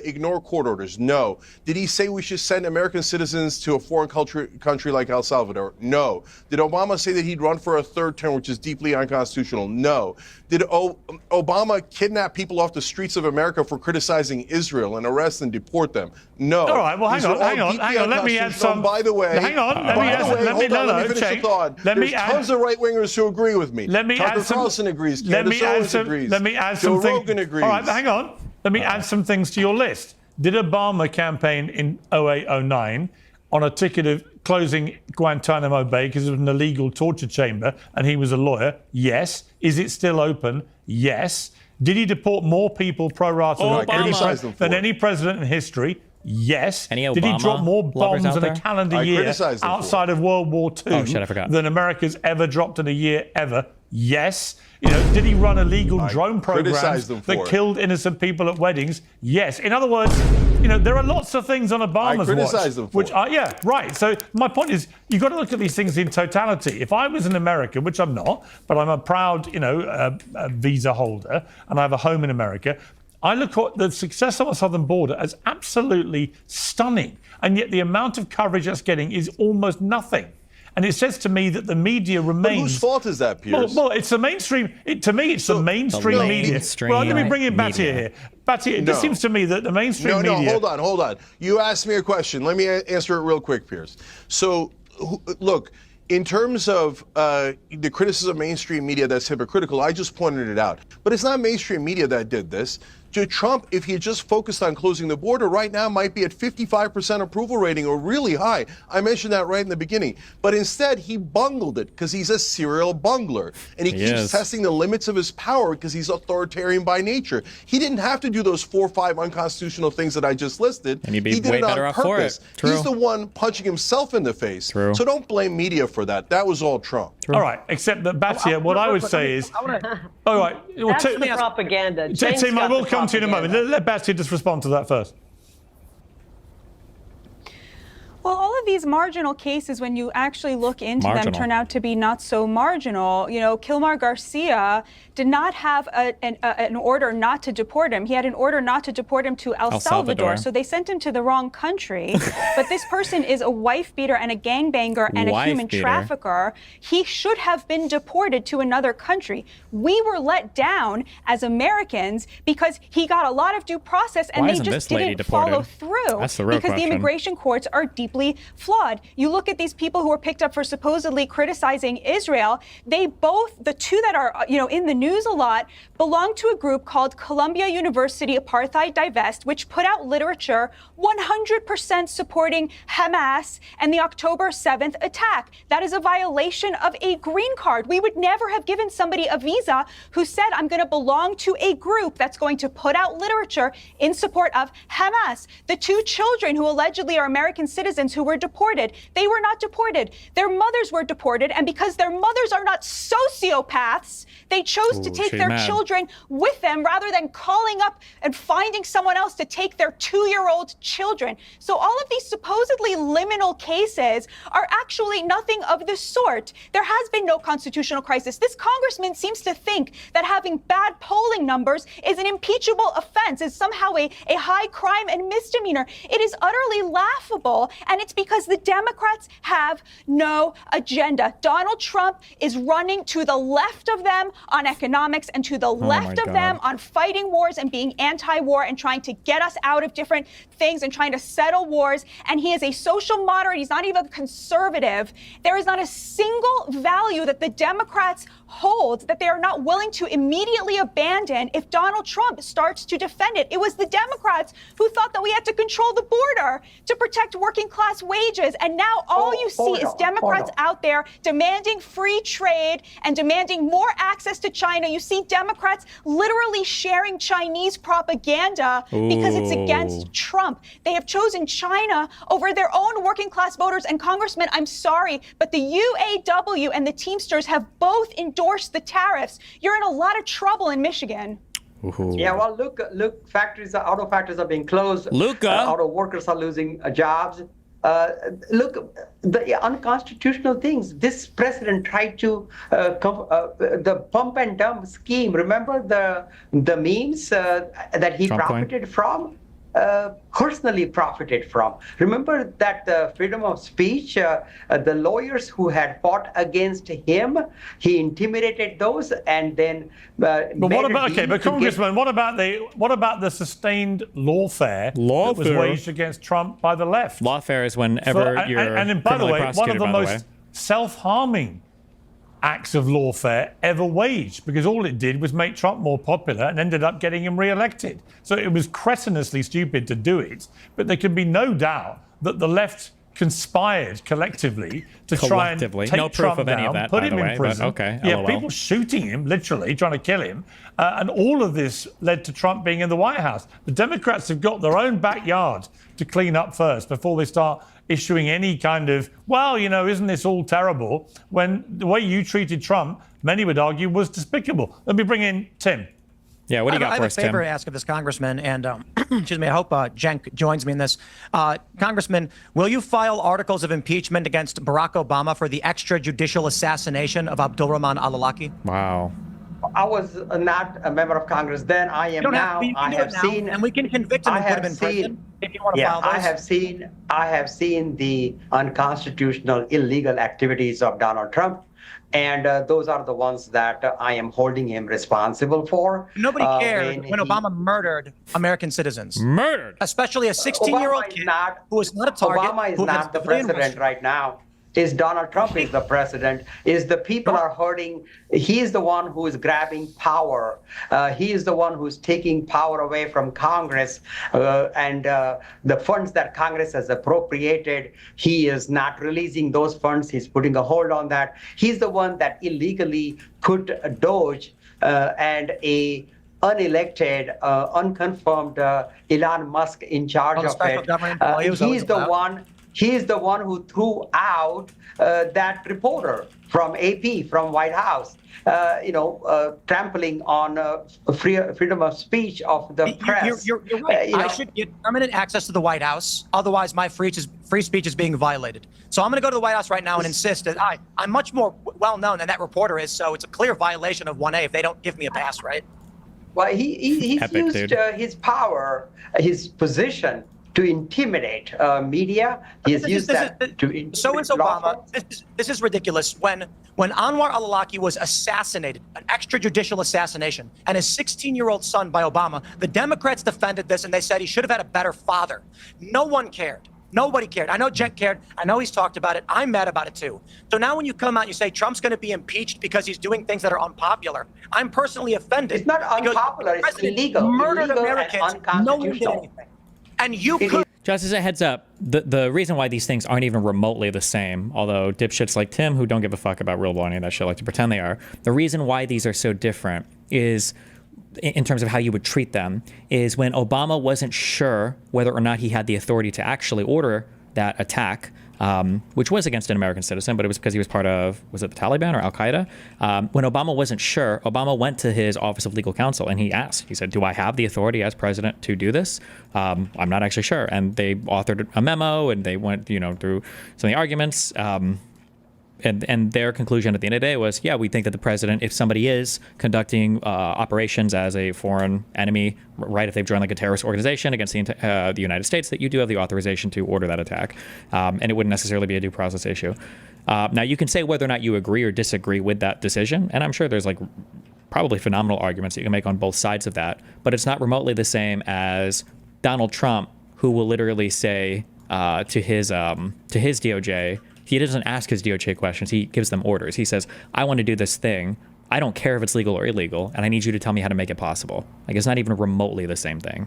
ignore court orders? No. Did he say we should send American citizens to a foreign country like El Salvador? No. Did Obama say that he'd run for a third term, which is deeply unconstitutional? No. Did Obama kidnap people off the streets of America for criticizing Israel and arrest and deport them? No. All right, well, These hang are all on. deeply Let me add unconstitutional. some. By the way, hang on. Let me finish the thought. There's tons of right-wingers who agree with me. Tucker Carlson agrees. Candace Owens agrees. Let me add Joe some things. Rogan agrees. All right, hang on. Let me add some things to your list. Did Obama campaign in 08-09 on a ticket of closing Guantanamo Bay because it was an illegal torture chamber and he was a lawyer? Yes. Is it still open? Yes. Did he deport more people pro rata than any president in history? Yes. Any Obama Did he drop more bombs in a calendar year outside of World War II I forgot. than America's ever dropped in a year ever? Yes. Did he run illegal drone programs that killed innocent people at weddings? Yes. In other words, there are lots of things on Obama's watch. Right. So my point is, you've got to look at these things in totality. If I was in America, which I'm not, but I'm a proud, visa holder, and I have a home in America, I look at the success on the southern border as absolutely stunning, and yet the amount of coverage that's getting is almost nothing. And it says to me that the media remains. But whose fault is that, Piers? Well, it's the mainstream. To me, it's the mainstream media. Well, let me bring in Battier here. Battier, it just seems to me that the mainstream media. No, hold on. You asked me a question. Let me answer it real quick, Piers. So, look. In terms of the criticism of mainstream media that's hypocritical, I just pointed it out. But it's not mainstream media that did this. Trump, if he had just focused on closing the border, right now might be at 55% approval rating, or really high. I mentioned that right in the beginning. But instead, he bungled it because he's a serial bungler. And he keeps testing the limits of his power because he's authoritarian by nature. He didn't have to do those 4 or 5 unconstitutional things that I just listed. And you'd be he did way it better on off for purpose. it. True. He's the one punching himself in the face. True. So don't blame media for that. That was all Trump. All right, except that Battier, what I would say is, all right, that's the propaganda. Tim, I will come to you in a moment. Let Battier just respond to that first. Well, all of these marginal cases, when you actually look into them, turn out to be not so marginal. Kilmar Garcia did not have an order not to deport him. He had an order not to deport him to El Salvador. So they sent him to the wrong country. But this person is a wife beater and a gangbanger and a human trafficker. He should have been deported to another country. We were let down as Americans because he got a lot of due process and they just didn't follow through. That's the real because question. The immigration courts are deeply flawed. You look at these people who were picked up for supposedly criticizing Israel. They both, the two that are in the news a lot, belong to a group called Columbia University Apartheid Divest, which put out literature 100% supporting Hamas and the October 7th attack. That is a violation of a green card. We would never have given somebody a visa who said, I'm going to belong to a group that's going to put out literature in support of Hamas. The 2 children who allegedly are American citizens who were deported, they were not deported. Their mothers were deported, and because their mothers are not sociopaths, they chose to take their children with them rather than calling up and finding someone else to take their 2-year-old children. So all of these supposedly liminal cases are actually nothing of the sort. There has been no constitutional crisis. This congressman seems to think that having bad polling numbers is an impeachable offense, is somehow a high crime and misdemeanor. It is utterly laughable, and it's because the Democrats have no agenda. Donald Trump is running to the left of them on economics and to the left of them on fighting wars and being anti-war and trying to get us out of different things and trying to settle wars. And he is a social moderate. He's not even a conservative. There is not a single value that the Democrats hold that they are not willing to immediately abandon if Donald Trump starts to defend it. It was the Democrats who thought that we had to control the border to protect working class wages wages. And now all you see is Democrats out there demanding free trade and demanding more access to China. You see Democrats literally sharing Chinese propaganda because it's against Trump. They have chosen China over their own working class voters. And Congressman, I'm sorry, but the UAW and the Teamsters have both endorsed the tariffs. You're in a lot of trouble in Michigan. Yeah, well, look, auto factories are being closed. Auto workers are losing jobs. Look, the unconstitutional things. This president tried to the pump and dump scheme. Remember the memes that he profited from? Personally profited from. Remember that the freedom of speech, the lawyers who had fought against him, he intimidated those and then. But what about but Congressman, what about the sustained lawfare that was waged against Trump by the left? Lawfare is whenever you're and by the way, one of the most self-harming acts of lawfare ever waged, because all it did was make Trump more popular and ended up getting him re-elected. So it was cretiноusly stupid to do it, but there can be no doubt that the left conspired collectively to try and take no proof Trump of down, any of that, put by him the in way, prison. okay, yeah, LOL. people shooting him, literally trying to kill him, and all of this led to Trump being in the White House. The Democrats have got their own backyard to clean up first before they start issuing any kind of, well, you know, isn't this all terrible? When the way you treated Trump, many would argue, was despicable. Let me bring in Tim. Yeah, what do you got for us, Tim? I have a favor to ask of this congressman, and excuse me, I hope Cenk joins me in this. Congressman, will you file articles of impeachment against Barack Obama for the extrajudicial assassination of Abdulrahman al-Awlaki? Wow. I was not a member of Congress then. I am now. I have seen, and we can convict him and put him in prison if you want to file those. I have seen the unconstitutional, illegal activities of Donald Trump, and those are the ones that I am holding him responsible for. Nobody cared when Obama murdered American citizens. Murdered, especially a 16-year-old kid who is not a target. Obama is not the president right now. Is Donald Trump is the president, is the people are hurting. He is the one who is grabbing power. He is the one who's taking power away from Congress, and the funds that Congress has appropriated, he is not releasing those funds. He's putting a hold on that. He's the one that illegally put a Doge and a unelected, unconfirmed Elon Musk in charge of it. He's the one who threw out that reporter from AP, from White House, trampling on freedom of speech of the press. You're right. I should get permanent access to the White House. Otherwise, my free speech is being violated. So I'm going to go to the White House right now and insist that I'm much more well-known than that reporter is. So it's a clear violation of 1A if they don't give me a pass, right? Well, he's used his power, his position, to intimidate media. He has used that to so is Obama. This is ridiculous. When Anwar al-Awlaki was assassinated, an extrajudicial assassination, and his 16-year-old son by Obama, the Democrats defended this and they said he should have had a better father. No one cared. Nobody cared. I know Cenk cared. I know he's talked about it. I'm mad about it too. So now when you come out and you say Trump's going to be impeached because he's doing things that are unpopular, I'm personally offended. It's not unpopular. It's illegal. Murdered illegal Americans. And unconstitutional. No one did anything. And you could. Just as a heads up, the reason why these things aren't even remotely the same, although dipshits like Tim, who don't give a fuck about real law and that shit, like to pretend they are, the reason why these are so different is, in terms of how you would treat them, is when Obama wasn't sure whether or not he had the authority to actually order that attack, which was against an American citizen, but it was because he was part of, was it the Taliban or Al-Qaeda? When Obama wasn't sure, Obama went to his Office of Legal Counsel and he asked, he said, do I have the authority as president to do this? I'm not actually sure. And they authored a memo and they went, through some of the arguments. And their conclusion at the end of the day was, yeah, we think that the president, if somebody is conducting operations as a foreign enemy, right, if they've joined like a terrorist organization against the United States, that you do have the authorization to order that attack. And it wouldn't necessarily be a due process issue. Now, you can say whether or not you agree or disagree with that decision. And I'm sure there's like probably phenomenal arguments that you can make on both sides of that. But it's not remotely the same as Donald Trump, who will literally say to his DOJ, he doesn't ask his DOJ questions. He gives them orders. He says, I want to do this thing. I don't care if it's legal or illegal, and I need you to tell me how to make it possible. Like, it's not even remotely the same thing.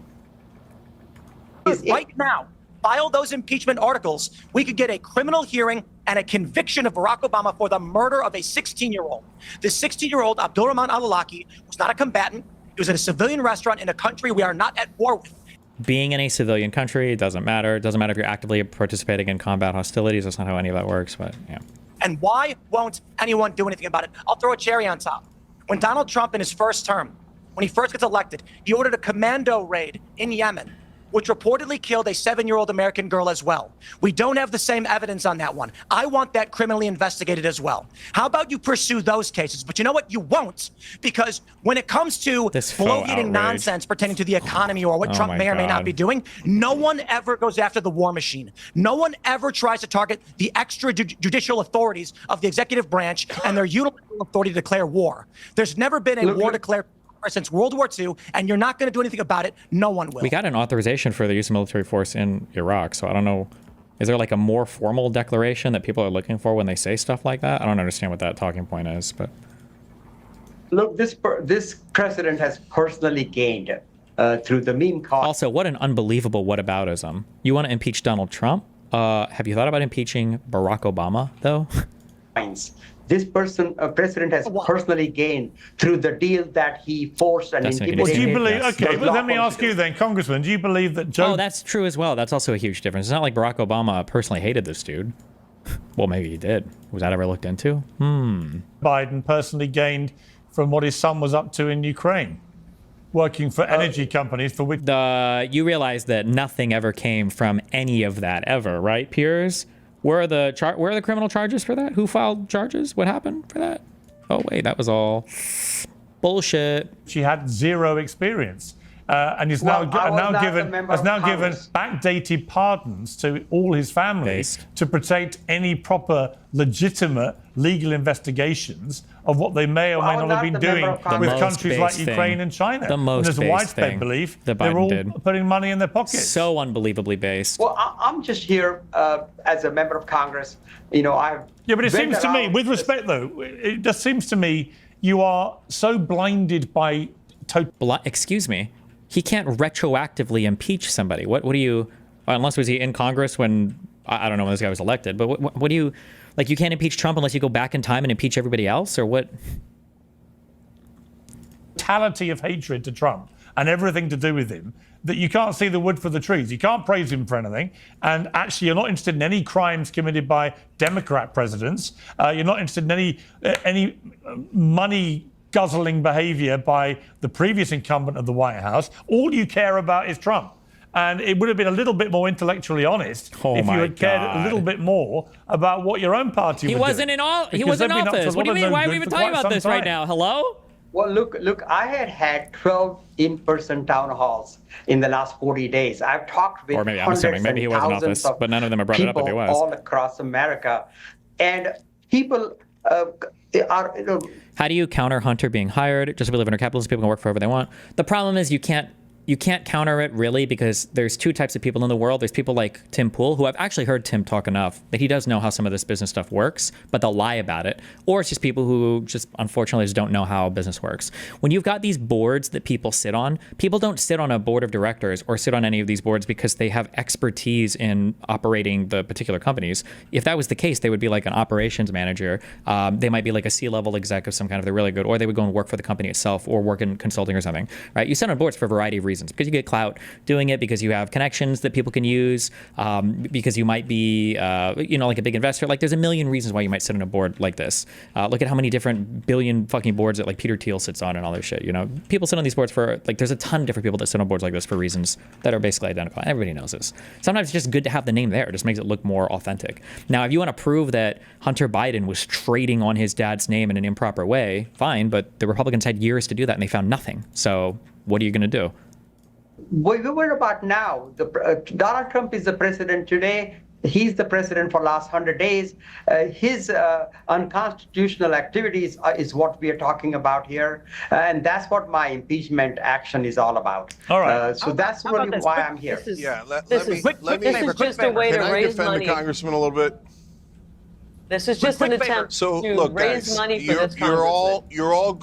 Right now, file those impeachment articles, we could get a criminal hearing and a conviction of Barack Obama for the murder of a 16-year-old. This 16-year-old, Abdulrahman al-Awlaki, was not a combatant. He was at a civilian restaurant in a country we are not at war with. Being in a civilian country, it doesn't matter. It doesn't matter if you're actively participating in combat hostilities. That's not how any of that works, but yeah. And why won't anyone do anything about it? I'll throw a cherry on top. When Donald Trump, in his first term, when he first gets elected, he ordered a commando raid in Yemen, which reportedly killed a 7-year-old American girl as well. We don't have the same evidence on that one. I want that criminally investigated as well. How about you pursue those cases? But you know what? You won't, because when it comes to bloviating nonsense pertaining to the economy or what Trump may or may not be doing, no one ever goes after the war machine. No one ever tries to target the extrajudicial authorities of the executive branch and their unilateral authority to declare war. There's never been a war declared since World War II, and you're not going to do anything about it. No one will. We got an authorization for the use of military force in Iraq, so I don't know. Is there like a more formal declaration that people are looking for when they say stuff like that? I don't understand what that talking point is, but... Look, this president has personally gained through the meme call. Also, what an unbelievable whataboutism. You want to impeach Donald Trump? Have you thought about impeaching Barack Obama, though? This president has personally gained through the deal that he forced and intimidated. Well, do you believe? Okay, but let me ask you then, Congressman. Do you believe that Joe? Oh, that's true as well. That's also a huge difference. It's not like Barack Obama personally hated this dude. Well, maybe he did. Was that ever looked into? Biden personally gained from what his son was up to in Ukraine, working for energy companies for which. You realize that nothing ever came from any of that ever, right, Piers? Where are the criminal charges for that? Who filed charges? What happened for that? Oh, wait, that was all bullshit. She had zero experience. And has now given backdated pardons to all his family to protect any proper legitimate legal investigations of what they may or may not have been doing with countries like Ukraine and China. There's a widespread belief they're all putting money in their pockets. So unbelievably based. Well, I'm just here as a member of Congress. You know, but it seems to me, with respect though, it just seems to me you are so blinded by excuse me. He can't retroactively impeach somebody. What do you, unless was he in Congress when, I don't know when this guy was elected, but what do you, like you can't impeach Trump unless you go back in time and impeach everybody else, or what? Totality of hatred to Trump and everything to do with him, that you can't see the wood for the trees. You can't praise him for anything. And actually, you're not interested in any crimes committed by Democrat presidents. You're not interested in any money guzzling behavior by the previous incumbent of the White House. All you care about is Trump. And it would have been a little bit more intellectually honest if you had cared a little bit more about what your own party He wasn't in office. What do you mean? Why are we even talking about this right now? Hello? Well, look, I had 12 in-person town halls in the last 40 days. I've talked with hundreds maybe he was in office, but none of them have brought it up if he was. All across America. And people are, How do you counter Hunter being hired? Just we live in a capitalist, people can work for whatever they want. The problem is you can't counter it really, because there's two types of people in the world. There's people like Tim Pool, who I've actually heard Tim talk enough that he does know how some of this business stuff works, but they'll lie about it. Or it's just people who just unfortunately just don't know how business works. When you've got these boards that people sit on, people don't sit on a board of directors or sit on any of these boards because they have expertise in operating the particular companies. If that was the case, they would be like an operations manager. They might be like a C-level exec of some kind if they're really good, or they would go and work for the company itself or work in consulting or something, right? You sit on boards for a variety of reasons. Because you get clout doing it, because you have connections that people can use, because you might be, like a big investor. Like there's a million reasons why you might sit on a board like this. Look at how many different billion fucking boards that like Peter Thiel sits on and all this shit. You know, people sit on these boards for like, there's a ton of different people that sit on boards like this for reasons that are basically identical. Everybody knows this. Sometimes it's just good to have the name there. It just makes it look more authentic. Now, if you want to prove that Hunter Biden was trading on his dad's name in an improper way, fine. But the Republicans had years to do that and they found nothing. So what are you going to do? What about now? Donald Trump is the president today. He's the president for the last 100 days. His unconstitutional activities is what we are talking about here. And that's what my impeachment action is all about. All right. So that's why I'm here. This is just a way to raise money. Can I defend the congressman a little bit? This is just an attempt to raise money for this Congressman. You're all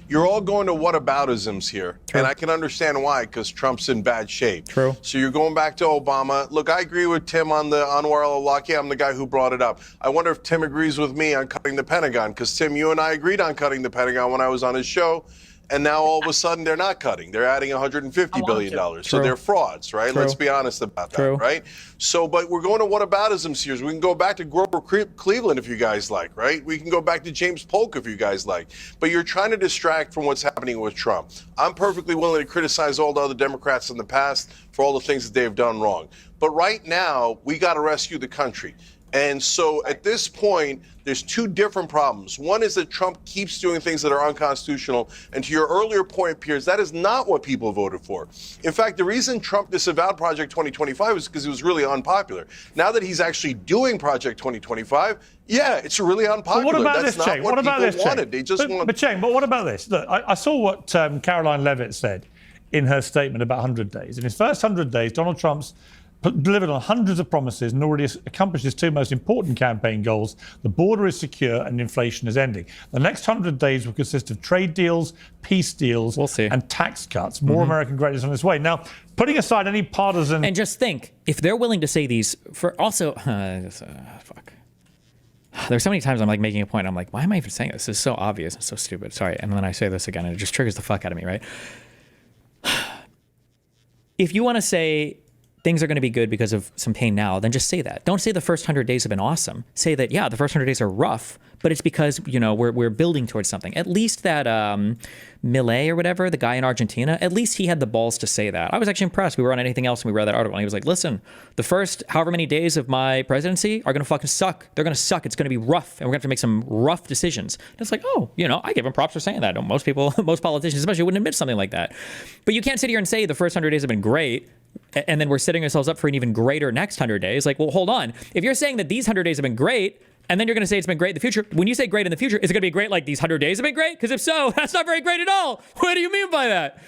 You're all going to whataboutisms here. True. And I can understand why, because Trump's in bad shape. True. So you're going back to Obama. Look, I agree with Tim on the Anwar al-Awlaki. I'm the guy who brought it up. I wonder if Tim agrees with me on cutting the Pentagon, because Tim, you and I agreed on cutting the Pentagon when I was on his show. And now all of a sudden they're not cutting. They're adding $150 billion. So they're frauds, right? True. Let's be honest about that, True. right? So, but we're going to whataboutisms here. We can go back to Grover Cleveland if you guys like, right? We can go back to James Polk if you guys like. But you're trying to distract from what's happening with Trump. I'm perfectly willing to criticize all the other Democrats in the past for all the things that they've done wrong. But right now, we got to rescue the country. And so at this point, there's two different problems. One is that Trump keeps doing things that are unconstitutional. And to your earlier point, Piers, that is not what people voted for. In fact, the reason Trump disavowed Project 2025 was because it was really unpopular. Now that he's actually doing Project 2025, yeah, it's really unpopular. But what about That's this, not Cheng? what What about people this, wanted. Cheng? They just want. But Cheng, but what about this? Look, I saw what Caroline Levitt said in her statement about 100 days. In his first 100 days, Donald Trump's delivered on hundreds of promises and already accomplished his two most important campaign goals. The border is secure and inflation is ending. The next 100 days will consist of trade deals, peace deals, and tax cuts. More American greatness on its way. Now, putting aside any partisan... And just think, if they're willing to say these, for also... fuck. There's so many times I'm like making a point. I'm like, why am I even saying this? This is so obvious. It's so stupid. Sorry. And then I say this again and it just triggers the fuck out of me, right? If you want to say things are going to be good because of some pain now, then just say that. Don't say the first 100 days have been awesome. Say that, yeah, the first 100 days are rough, but it's because, you know, we're building towards something. At least that Milei or whatever, the guy in Argentina, at least he had the balls to say that. I was actually impressed. We were on Anything Else and we read that article and he was like, listen, the first however many days of my presidency are going to fucking suck. They're going to suck. It's going to be rough and we're going to have to make some rough decisions. And it's like, oh, you know, I give him props for saying that. Most people, most politicians especially wouldn't admit something like that. But you can't sit here and say the first 100 days have been great and then we're setting ourselves up for an even greater next 100 days. Like, well, hold on. If you're saying that these 100 days have been great, and then you're going to say it's been great in the future, when you say great in the future, is it going to be great like these 100 days have been great? Because if so, that's not very great at all. What do you mean by that?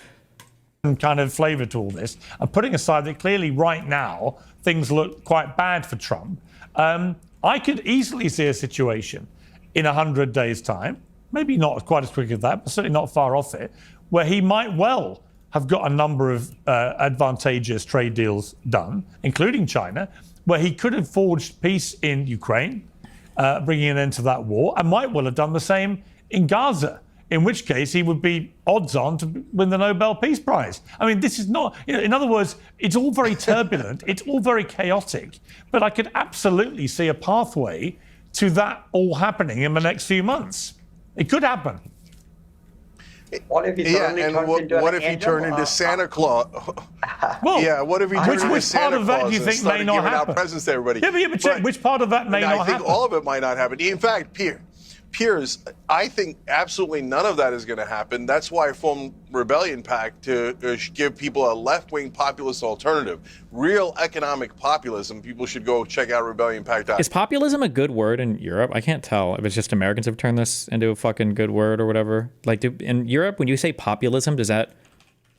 Kind of flavor to all this. And putting aside that clearly right now, things look quite bad for Trump. I could easily see a situation in 100 days' time, maybe not quite as quick as that, but certainly not far off it, where he might well have got a number of advantageous trade deals done, including China, where he could have forged peace in Ukraine, bringing an end to that war, and might well have done the same in Gaza, in which case he would be odds on to win the Nobel Peace Prize. I mean, this is not, you know, in other words, it's all very turbulent, it's all very chaotic, but I could absolutely see a pathway to that all happening in the next few months. It could happen. What if he what if he turned into Santa Claus? Well, yeah, what if he turned into Santa Claus? Which part of that do you think may not happen? Out presents to everybody. Yeah, but which part of that may not happen? I think all of it might not happen. In fact, Piers, I think absolutely none of that is going to happen. That's why I formed Rebellion PAC to give people a left-wing populist alternative. Real economic populism. People should go check out rebellionpac.com. Is populism a good word in Europe? I can't tell if it's just Americans have turned this into a fucking good word or whatever. Like, in Europe, when you say populism, is that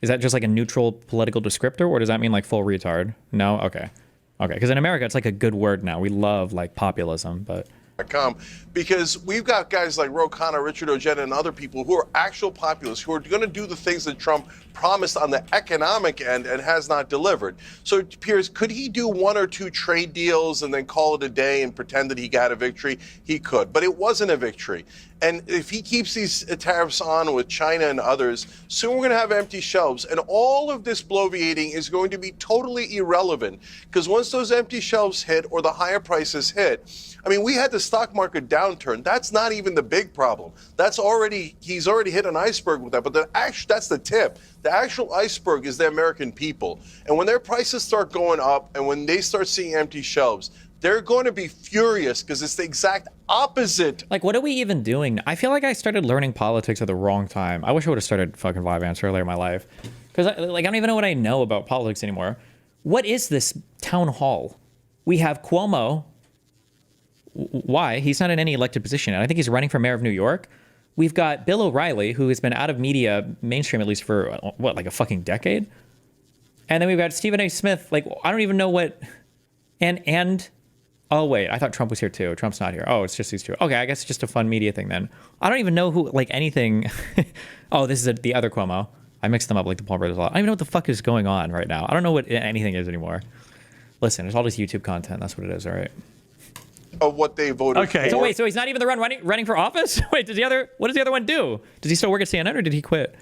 just like a neutral political descriptor, or does that mean like full retard? No? Okay. Because in America, it's like a good word now. We love like populism, but... Because we've got guys like Ro Khanna, Richard Ojeda, and other people who are actual populists who are going to do the things that Trump promised on the economic end and has not delivered. So, Piers, could he do one or two trade deals and then call it a day and pretend that he got a victory? He could, but it wasn't a victory. And if he keeps these tariffs on with China and others, soon we're going to have empty shelves. And all of this bloviating is going to be totally irrelevant, because once those empty shelves hit or the higher prices hit, I mean, we had the stock market downturn. That's not even the big problem. He's already hit an iceberg with that. But that's the tip. The actual iceberg is the American people. And when their prices start going up and when they start seeing empty shelves, they're going to be furious because it's the exact opposite. Like, what are we even doing? I feel like I started learning politics at the wrong time. I wish I would have started fucking Vyvanse earlier in my life. Because, I don't even know what I know about politics anymore. What is this town hall? We have Cuomo. Why? He's not in any elected position. And I think he's running for mayor of New York. We've got Bill O'Reilly, who has been out of media, mainstream at least for, what, like a fucking decade? And then we've got Stephen A. Smith. Like, I don't even know what... And Oh, wait, I thought Trump was here too. Trump's not here. Oh, it's just these two. Okay, I guess it's just a fun media thing then. I don't even know who, like, anything. Oh, this is the other Cuomo. I mixed them up like the Paul brothers a lot. I don't even know what the fuck is going on right now. I don't know what anything is anymore. Listen, it's all just YouTube content. That's what it is, all right? Of what they voted for. So wait, so he's not even the running for office? Wait, what does the other one do? Does he still work at CNN or did he quit?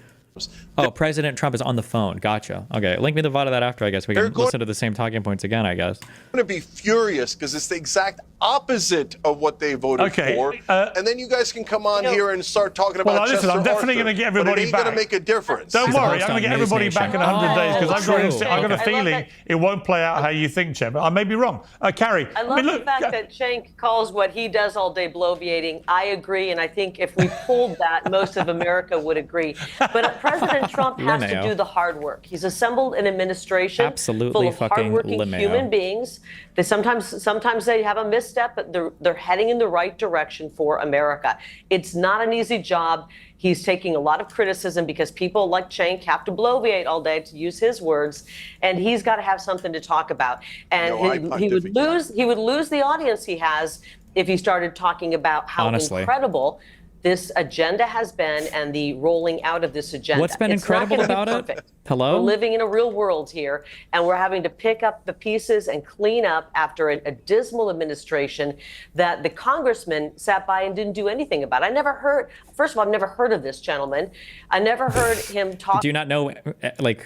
Oh, President Trump is on the phone. Gotcha. Okay, link me the VOD of that after, I guess. We can listen to the same talking points again, I guess. I'm going to be furious because it's the exact opposite of what they voted for. And then you guys can come on here and start talking about Chester I'm definitely going to get everybody back. But it ain't going to make a difference. Don't worry, I'm going to get everybody back in 100 days because I've got a feeling it won't play out how you think, Chet, but I may be wrong. Carrie. I love the fact that Cenk calls what he does all day bloviating. I agree, and I think if we pulled that, most of America would agree. But President Trump has to do the hard work. He's assembled an administration full of hardworking human beings. They sometimes they have a misstep, but they're heading in the right direction for America. It's not an easy job. He's taking a lot of criticism because people like Cenk have to bloviate all day, to use his words, and he's got to have something to talk about. And he would lose the audience he has if he started talking about how incredible this agenda has been and the rolling out of this agenda. What's been incredible about it? Hello? We're living in a real world here, and we're having to pick up the pieces and clean up after a dismal administration that the congressman sat by and didn't do anything about. First of all, I've never heard of this gentleman. I never heard him talk. Do you not know, like,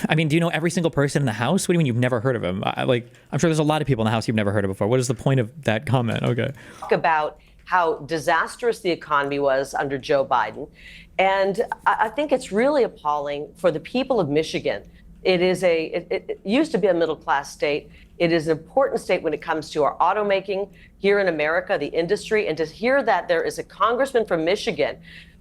I mean, do you know every single person in the House? What do you mean you've never heard of him? I'm sure there's a lot of people in the House you've never heard of before. What is the point of that comment? Okay. Talk about how disastrous the economy was under Joe Biden. And I think it's really appalling for the people of Michigan. It used to be a middle-class state. It is an important state when it comes to our automaking here in America, the industry. And to hear that there is a congressman from Michigan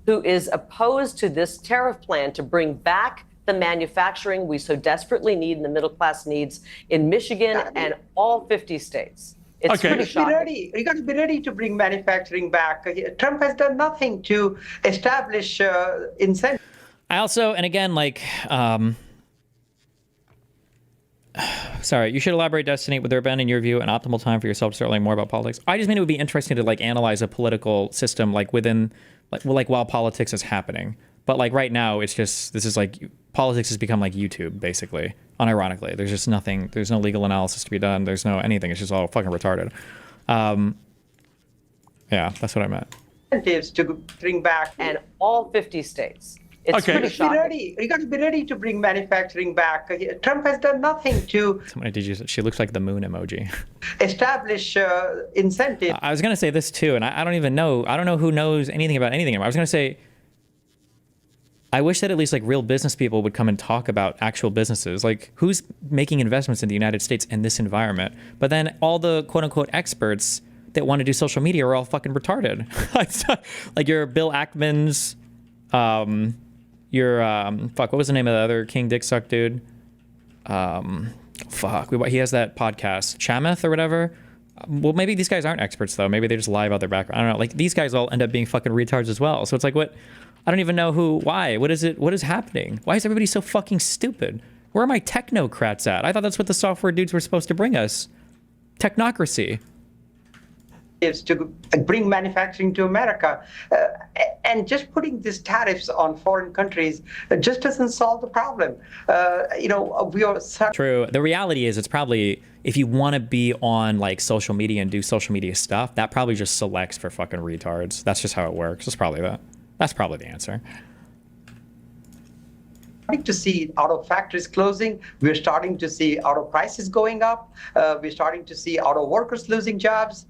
who is opposed to this tariff plan to bring back the manufacturing we so desperately need and the middle class needs in Michigan and all 50 states. It's pretty shocking. You got to be ready to bring manufacturing back. Trump has done nothing to establish incentives. I also, and again, sorry, you should elaborate, Destiny. Would there have been, in your view, an optimal time for yourself to start learning more about politics? I just mean it would be interesting to analyze a political system within, while politics is happening. But right now, it's just, politics has become like YouTube, basically. Unironically, there's just nothing. There's no legal analysis to be done. There's no anything. It's just all fucking retarded. Yeah, that's what I meant. Incentives to bring back and all 50 states. It's pretty shocking. You got to be ready to bring manufacturing back. Trump has done nothing to. Somebody did use it. She looks like the moon emoji. Establish incentives. I was gonna say this too, and I don't even know. I don't know who knows anything about anything. I was gonna say, I wish that at least real business people would come and talk about actual businesses. Who's making investments in the United States in this environment? But then all the quote unquote experts that want to do social media are all fucking retarded. Your Bill Ackman's, what was the name of the other King Dick Suck dude? He has that podcast, Chamath or whatever. Well, maybe these guys aren't experts though. Maybe they just lie about their background. I don't know. These guys all end up being fucking retards as well. So it's what? I don't even know why. What is it? What is happening? Why is everybody so fucking stupid? Where are my technocrats at? I thought that's what the software dudes were supposed to bring us. Technocracy. Is to bring manufacturing to America. And just putting these tariffs on foreign countries just doesn't solve the problem. We are... True. The reality is it's probably, if you want to be on social media and do social media stuff, that probably just selects for fucking retards. That's just how it works. It's probably that. That's probably the answer. Starting to see auto factories closing. We're starting to see auto prices going up. We're starting to see auto workers losing jobs.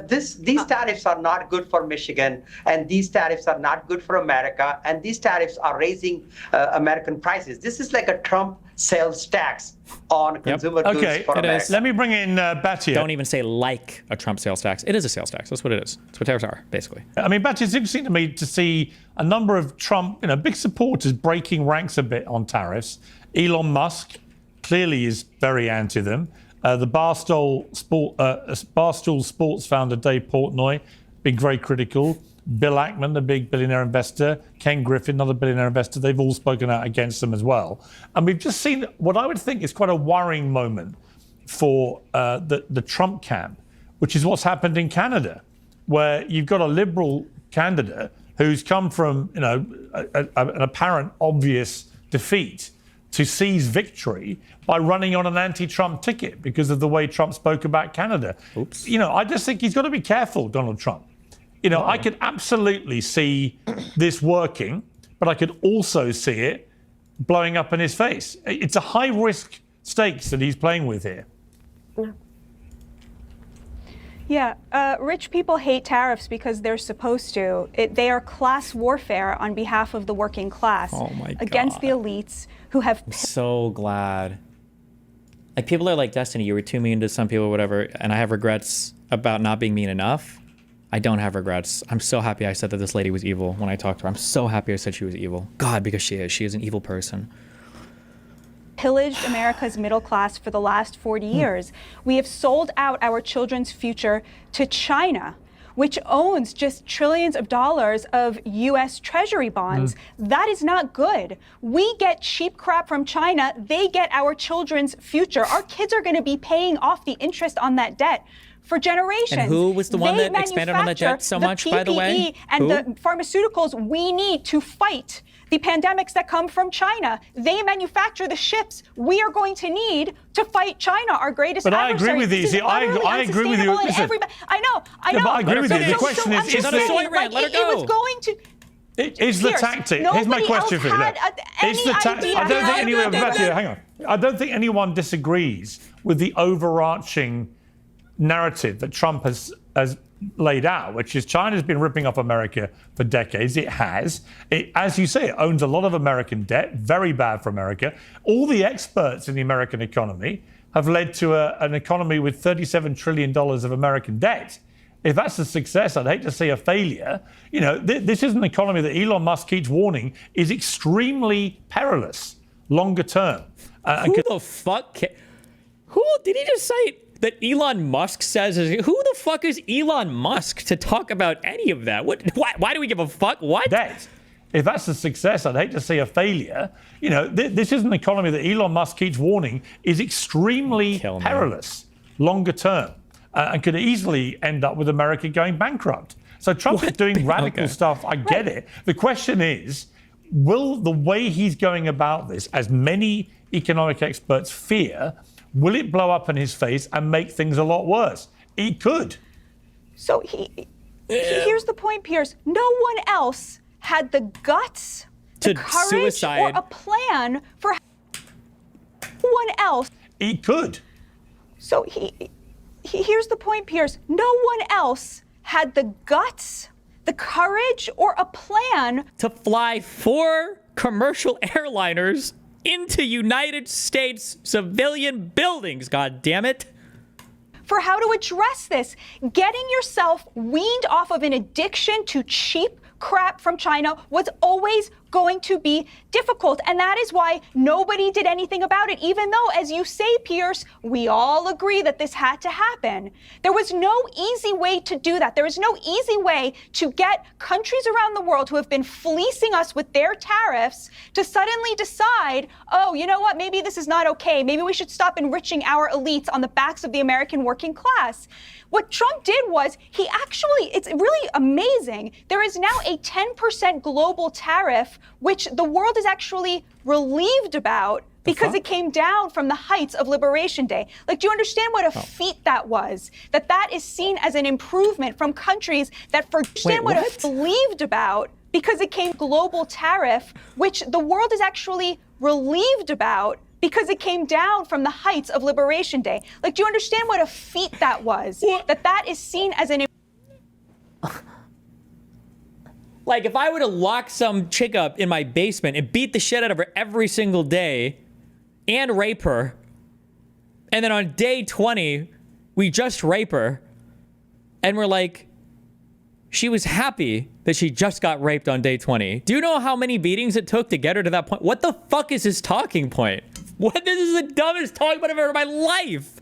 These tariffs are not good for Michigan, and these tariffs are not good for America, and these tariffs are raising American prices. This is like a Trump sales tax on consumer goods for America. Let me bring in Batya. Don't even say a Trump sales tax. It is a sales tax. That's what it is. That's what tariffs are, basically. I mean, Batya, it's interesting to me to see a number of Trump, big supporters breaking ranks a bit on tariffs. Elon Musk clearly is very anti them. The Barstool Sports founder Dave Portnoy being very critical. Bill Ackman, the big billionaire investor, Ken Griffin, another billionaire investor, they've all spoken out against them as well. And we've just seen what I would think is quite a worrying moment for the Trump camp, which is what's happened in Canada, where you've got a liberal candidate who's come from, an apparent obvious defeat to seize victory by running on an anti-Trump ticket because of the way Trump spoke about Canada. Oops. I just think he's got to be careful, Donald Trump. I could absolutely see this working, but I could also see it blowing up in his face. It's a high-risk stakes that he's playing with here. Yeah, rich people hate tariffs because they're supposed to. They are class warfare on behalf of the working class. Oh my God. Against the elites who have... I'm so glad. Like, people are like, Destiny, you were too mean to some people, whatever, and I have regrets about not being mean enough. I don't have regrets. I'm so happy I said that this lady was evil when I talked to her. I'm so happy I said she was evil. God, because she is. She is an evil person. Pillaged America's middle class for the last 40 years. We have sold out our children's future to China, which owns just trillions of dollars of U.S. Treasury bonds. That is not good. We get cheap crap from China. They get our children's future. Our kids are going to be paying off the interest on that debt for generations. And who was the one that expanded on that debt so much, by the way? And the pharmaceuticals we need to fight the pandemics that come from China. They manufacture the ships we are going to need to fight China, our greatest adversary. But I agree with you. See, I agree with you. Listen, I know. but I agree with you. The question is, she's on a soy rant. Let her go. It was going to... Is the tactic? Here's my question for you. It's the tactic. I don't think anyone. Hang on. I don't think anyone disagrees with the overarching narrative that Trump has laid out, which is China's been ripping off America for decades. It has. As you say, it owns a lot of American debt, very bad for America. All the experts in the American economy have led to an economy with $37 trillion of American debt. If that's a success, I'd hate to see a failure. This is an economy that Elon Musk keeps warning is extremely perilous longer term. Who the fuck? Who did he just say that Elon Musk says? Who the fuck is Elon Musk to talk about any of that? Why do we give a fuck? What? Debt. If that's a success, I'd hate to see a failure. This is an economy that Elon Musk keeps warning is extremely perilous longer term. And could easily end up with America going bankrupt. So Trump is doing radical stuff. I get it. The question is, will the way he's going about this, as many economic experts fear, will it blow up in his face and make things a lot worse? It could. So here's the point, Piers. No one else had the guts, the courage, suicide, or a plan for one else. It could. So here's the point, Piers. No one else had the guts, the courage, or a plan to fly 4 commercial airliners into United States civilian buildings, god damn it. For how to address this. Getting yourself weaned off of an addiction to cheap crap from China was always going to be difficult. And that is why nobody did anything about it, even though, as you say, Piers, we all agree that this had to happen. There was no easy way to do that. There is no easy way to get countries around the world who have been fleecing us with their tariffs to suddenly decide, oh, you know what, maybe this is not okay. Maybe we should stop enriching our elites on the backs of the American working class. What Trump did was it's really amazing. There is now a 10% global tariff, which the world is actually relieved about because it came down from the heights of Liberation Day. Like, do you understand what a feat that was? That is seen as an improvement from countries that believed about because it came global tariff, which the world is actually relieved about because it came down from the heights of Liberation Day. Like, do you understand what a feat that was? That is seen as an... Like, if I were to lock some chick up in my basement and beat the shit out of her every single day and rape her, and then on day 20, we just rape her, and we're like, she was happy that she just got raped on day 20. Do you know how many beatings it took to get her to that point? What the fuck is his talking point? This is the dumbest talking point I've ever heard in my life.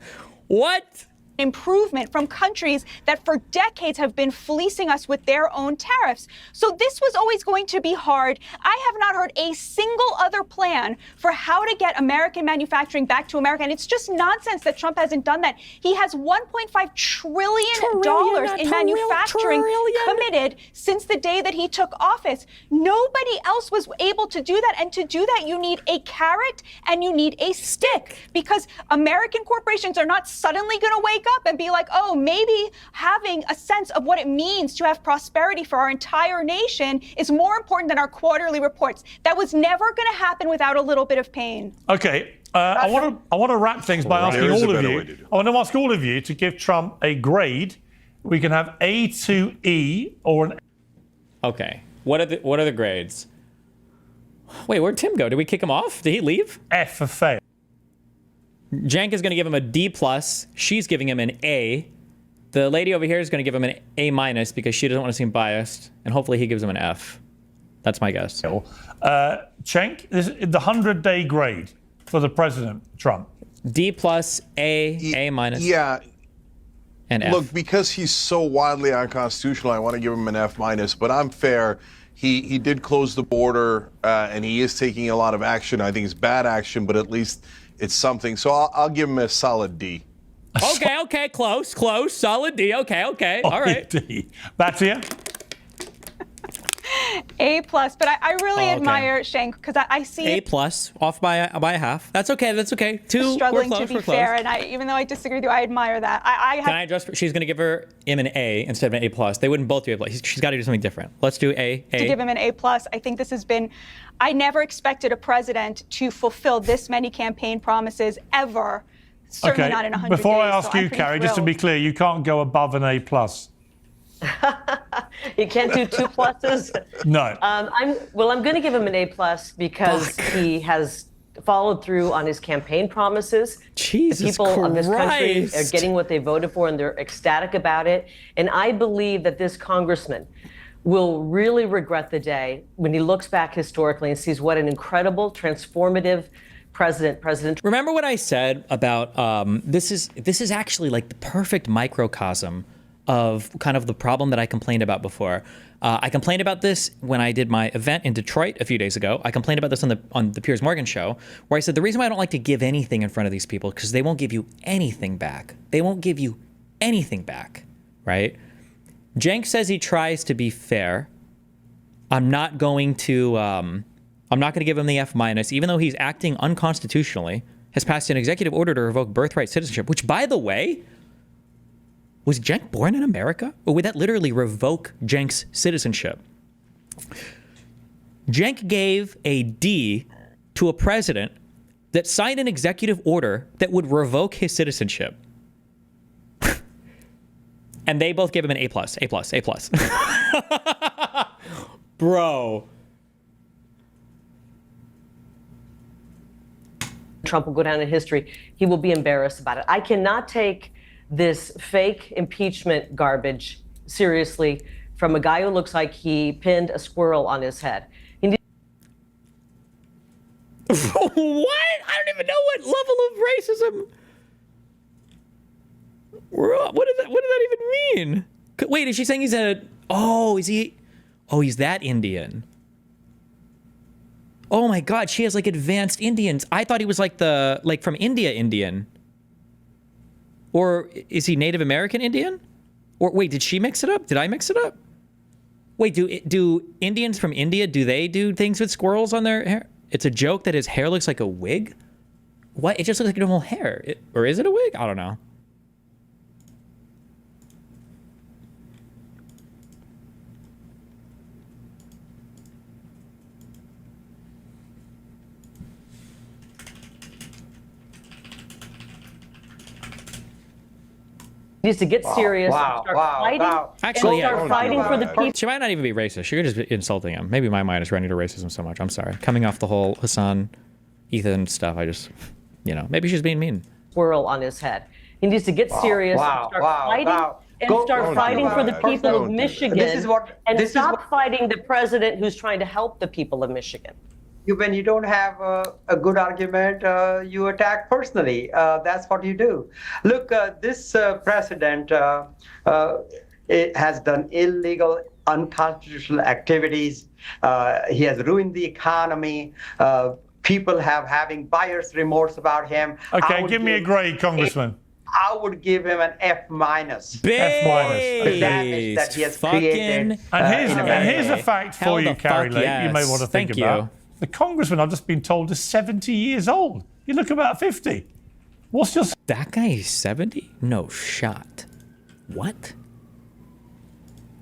What? improvement from countries that for decades have been fleecing us with their own tariffs. So this was always going to be hard. I have not heard a single other plan for how to get American manufacturing back to America. And it's just nonsense that Trump hasn't done that. He has $1.5 trillion in manufacturing committed since the day that he took office. Nobody else was able to do that. And to do that, you need a carrot and you need a stick, because American corporations are not suddenly going to wake up and be like, oh, maybe having a sense of what it means to have prosperity for our entire nation is more important than our quarterly reports. That was never going to happen without a little bit of pain. Okay. I want to wrap things by asking all of you. I want to ask all of you to give Trump a grade. We can have A to E or an. Okay. What are the grades? Wait, where'd Tim go? Did we kick him off? Did he leave? F for fail. Jank is going to give him a D+. She's giving him an A. The lady over here is going to give him an A- because she doesn't want to seem biased. And hopefully he gives him an F. That's my guess. Cenk, this is the 100-day grade for the President, Trump. D+, A, A-. Yeah. And F. Look, because he's so wildly unconstitutional, I want to give him an F-, but I'm fair. He did close the border, and he is taking a lot of action. I think it's bad action, but at least it's something. So I'll give him a solid D. Okay, close, solid D. Okay, all right. D. Back to you. A+, but I really admire Cenk, because I see A+, off by a half. That's okay. Two, struggling we're close, to be fair, and even though I disagree with you, I admire that. Can I just? She's going to give him an A instead of an A+. They wouldn't both do A+. She's got to do something different. Let's do A. To give him an A+. I think this has been. I never expected a president to fulfill this many campaign promises ever. Certainly not in 100 Before days. I ask you, Carrie, just to be clear, you can't go above an A+. You can't do 2 pluses? No. I'm going to give him an A+ because he has followed through on his campaign promises. Jesus the people of this country Christ. are getting what they voted for, and they're ecstatic about it. And I believe that this congressman will really regret the day when he looks back historically and sees what an incredible, transformative President. Remember what I said about this is actually like the perfect microcosm of kind of the problem that I complained about before. I complained about this when I did my event in Detroit a few days ago. I complained about this on the Piers Morgan show, where I said the reason why I don't like to give anything in front of these people because they won't give you anything back. They won't give you anything back, right? Cenk says he tries to be fair. I'm not going to give him the F-, even though he's acting unconstitutionally, has passed an executive order to revoke birthright citizenship, which, by the way, was Cenk born in America? Or would that literally revoke Cenk's citizenship? Cenk gave a D to a president that signed an executive order that would revoke his citizenship. And they both gave him an A+. Bro. Trump will go down in history. He will be embarrassed about it. I cannot take this fake impeachment garbage seriously from a guy who looks like he pinned a squirrel on his head. What? I don't even know what level of racism. What does that even mean? Wait, is she saying he's he's that Indian. Oh my God, she has like advanced Indians. I thought he was like from India Indian. Or is he Native American Indian? Or wait, did she mix it up? Did I mix it up? Wait, do Indians from India, do they do things with squirrels on their hair? It's a joke that his hair looks like a wig? What? It just looks like normal hair. Or is it a wig? I don't know. Needs to get serious and start fighting. Actually, start fighting for the people. She might not even be racist. She could just be insulting him. Maybe my mind is running to racism so much. I'm sorry. Coming off the whole Hassan, Ethan stuff, I just, maybe she's being mean. Squirrel on his head. He needs to get serious and start fighting for the people of Michigan and stop fighting the president who's trying to help the people of Michigan. when you don't have a good argument, you attack personally. That's what you do. Look, this president it has done illegal, unconstitutional activities. He has ruined the economy. People having buyer's remorse about him. Okay, give me a grade, Congressman. I would give him an F-. F minus. The damage that he has created. And here's a fact for you, Carrie Lake, you may want to think about. The congressman, I've just been told, is 70 years old. You look about 50. What's your... That guy is 70? No shot. What?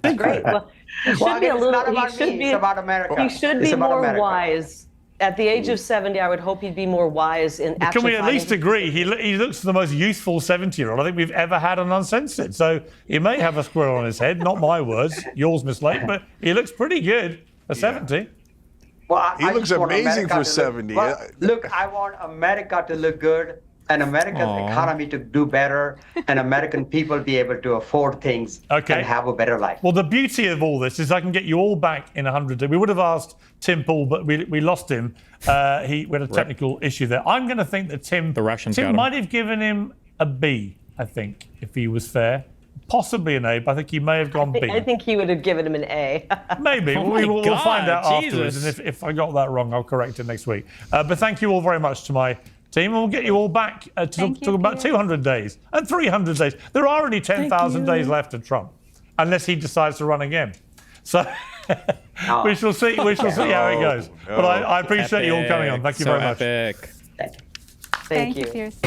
That's great. Well, he should be a little... It's about America. He should be more wise. At the age of 70, I would hope he'd be more wise in actually. Can we at least agree he looks the most youthful 70-year-old I think we've ever had on Uncensored? So he may have a squirrel on his head, not my words, yours, Miss Lake, but he looks pretty good at 70. Well, he looks amazing for 70. Look, I want America to look good and American economy to do better and American people be able to afford things and have a better life. Well, the beauty of all this is I can get you all back in 100 days. We would have asked Tim Pool, but we lost him. We had a technical issue there. I'm going to think that Tim might have given him a B, I think, if he was fair. Possibly an A, but I think he may have gone B. I think he would have given him an A. Maybe. We'll find out afterwards. And if I got that wrong, I'll correct it next week. But thank you all very much to my team, and we'll get you all back to talk about 200 days and 300 days. There are only 10,000 days left of Trump, unless he decides to run again. So we shall see. We shall see how it goes. But I appreciate you all coming on. Thank you very much. Thank you. Piers.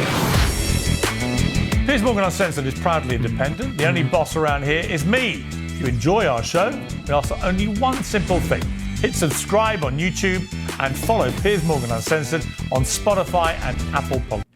Piers Morgan Uncensored is proudly independent. The only boss around here is me. If you enjoy our show, we ask for only one simple thing. Hit subscribe on YouTube and follow Piers Morgan Uncensored on Spotify and Apple Podcasts.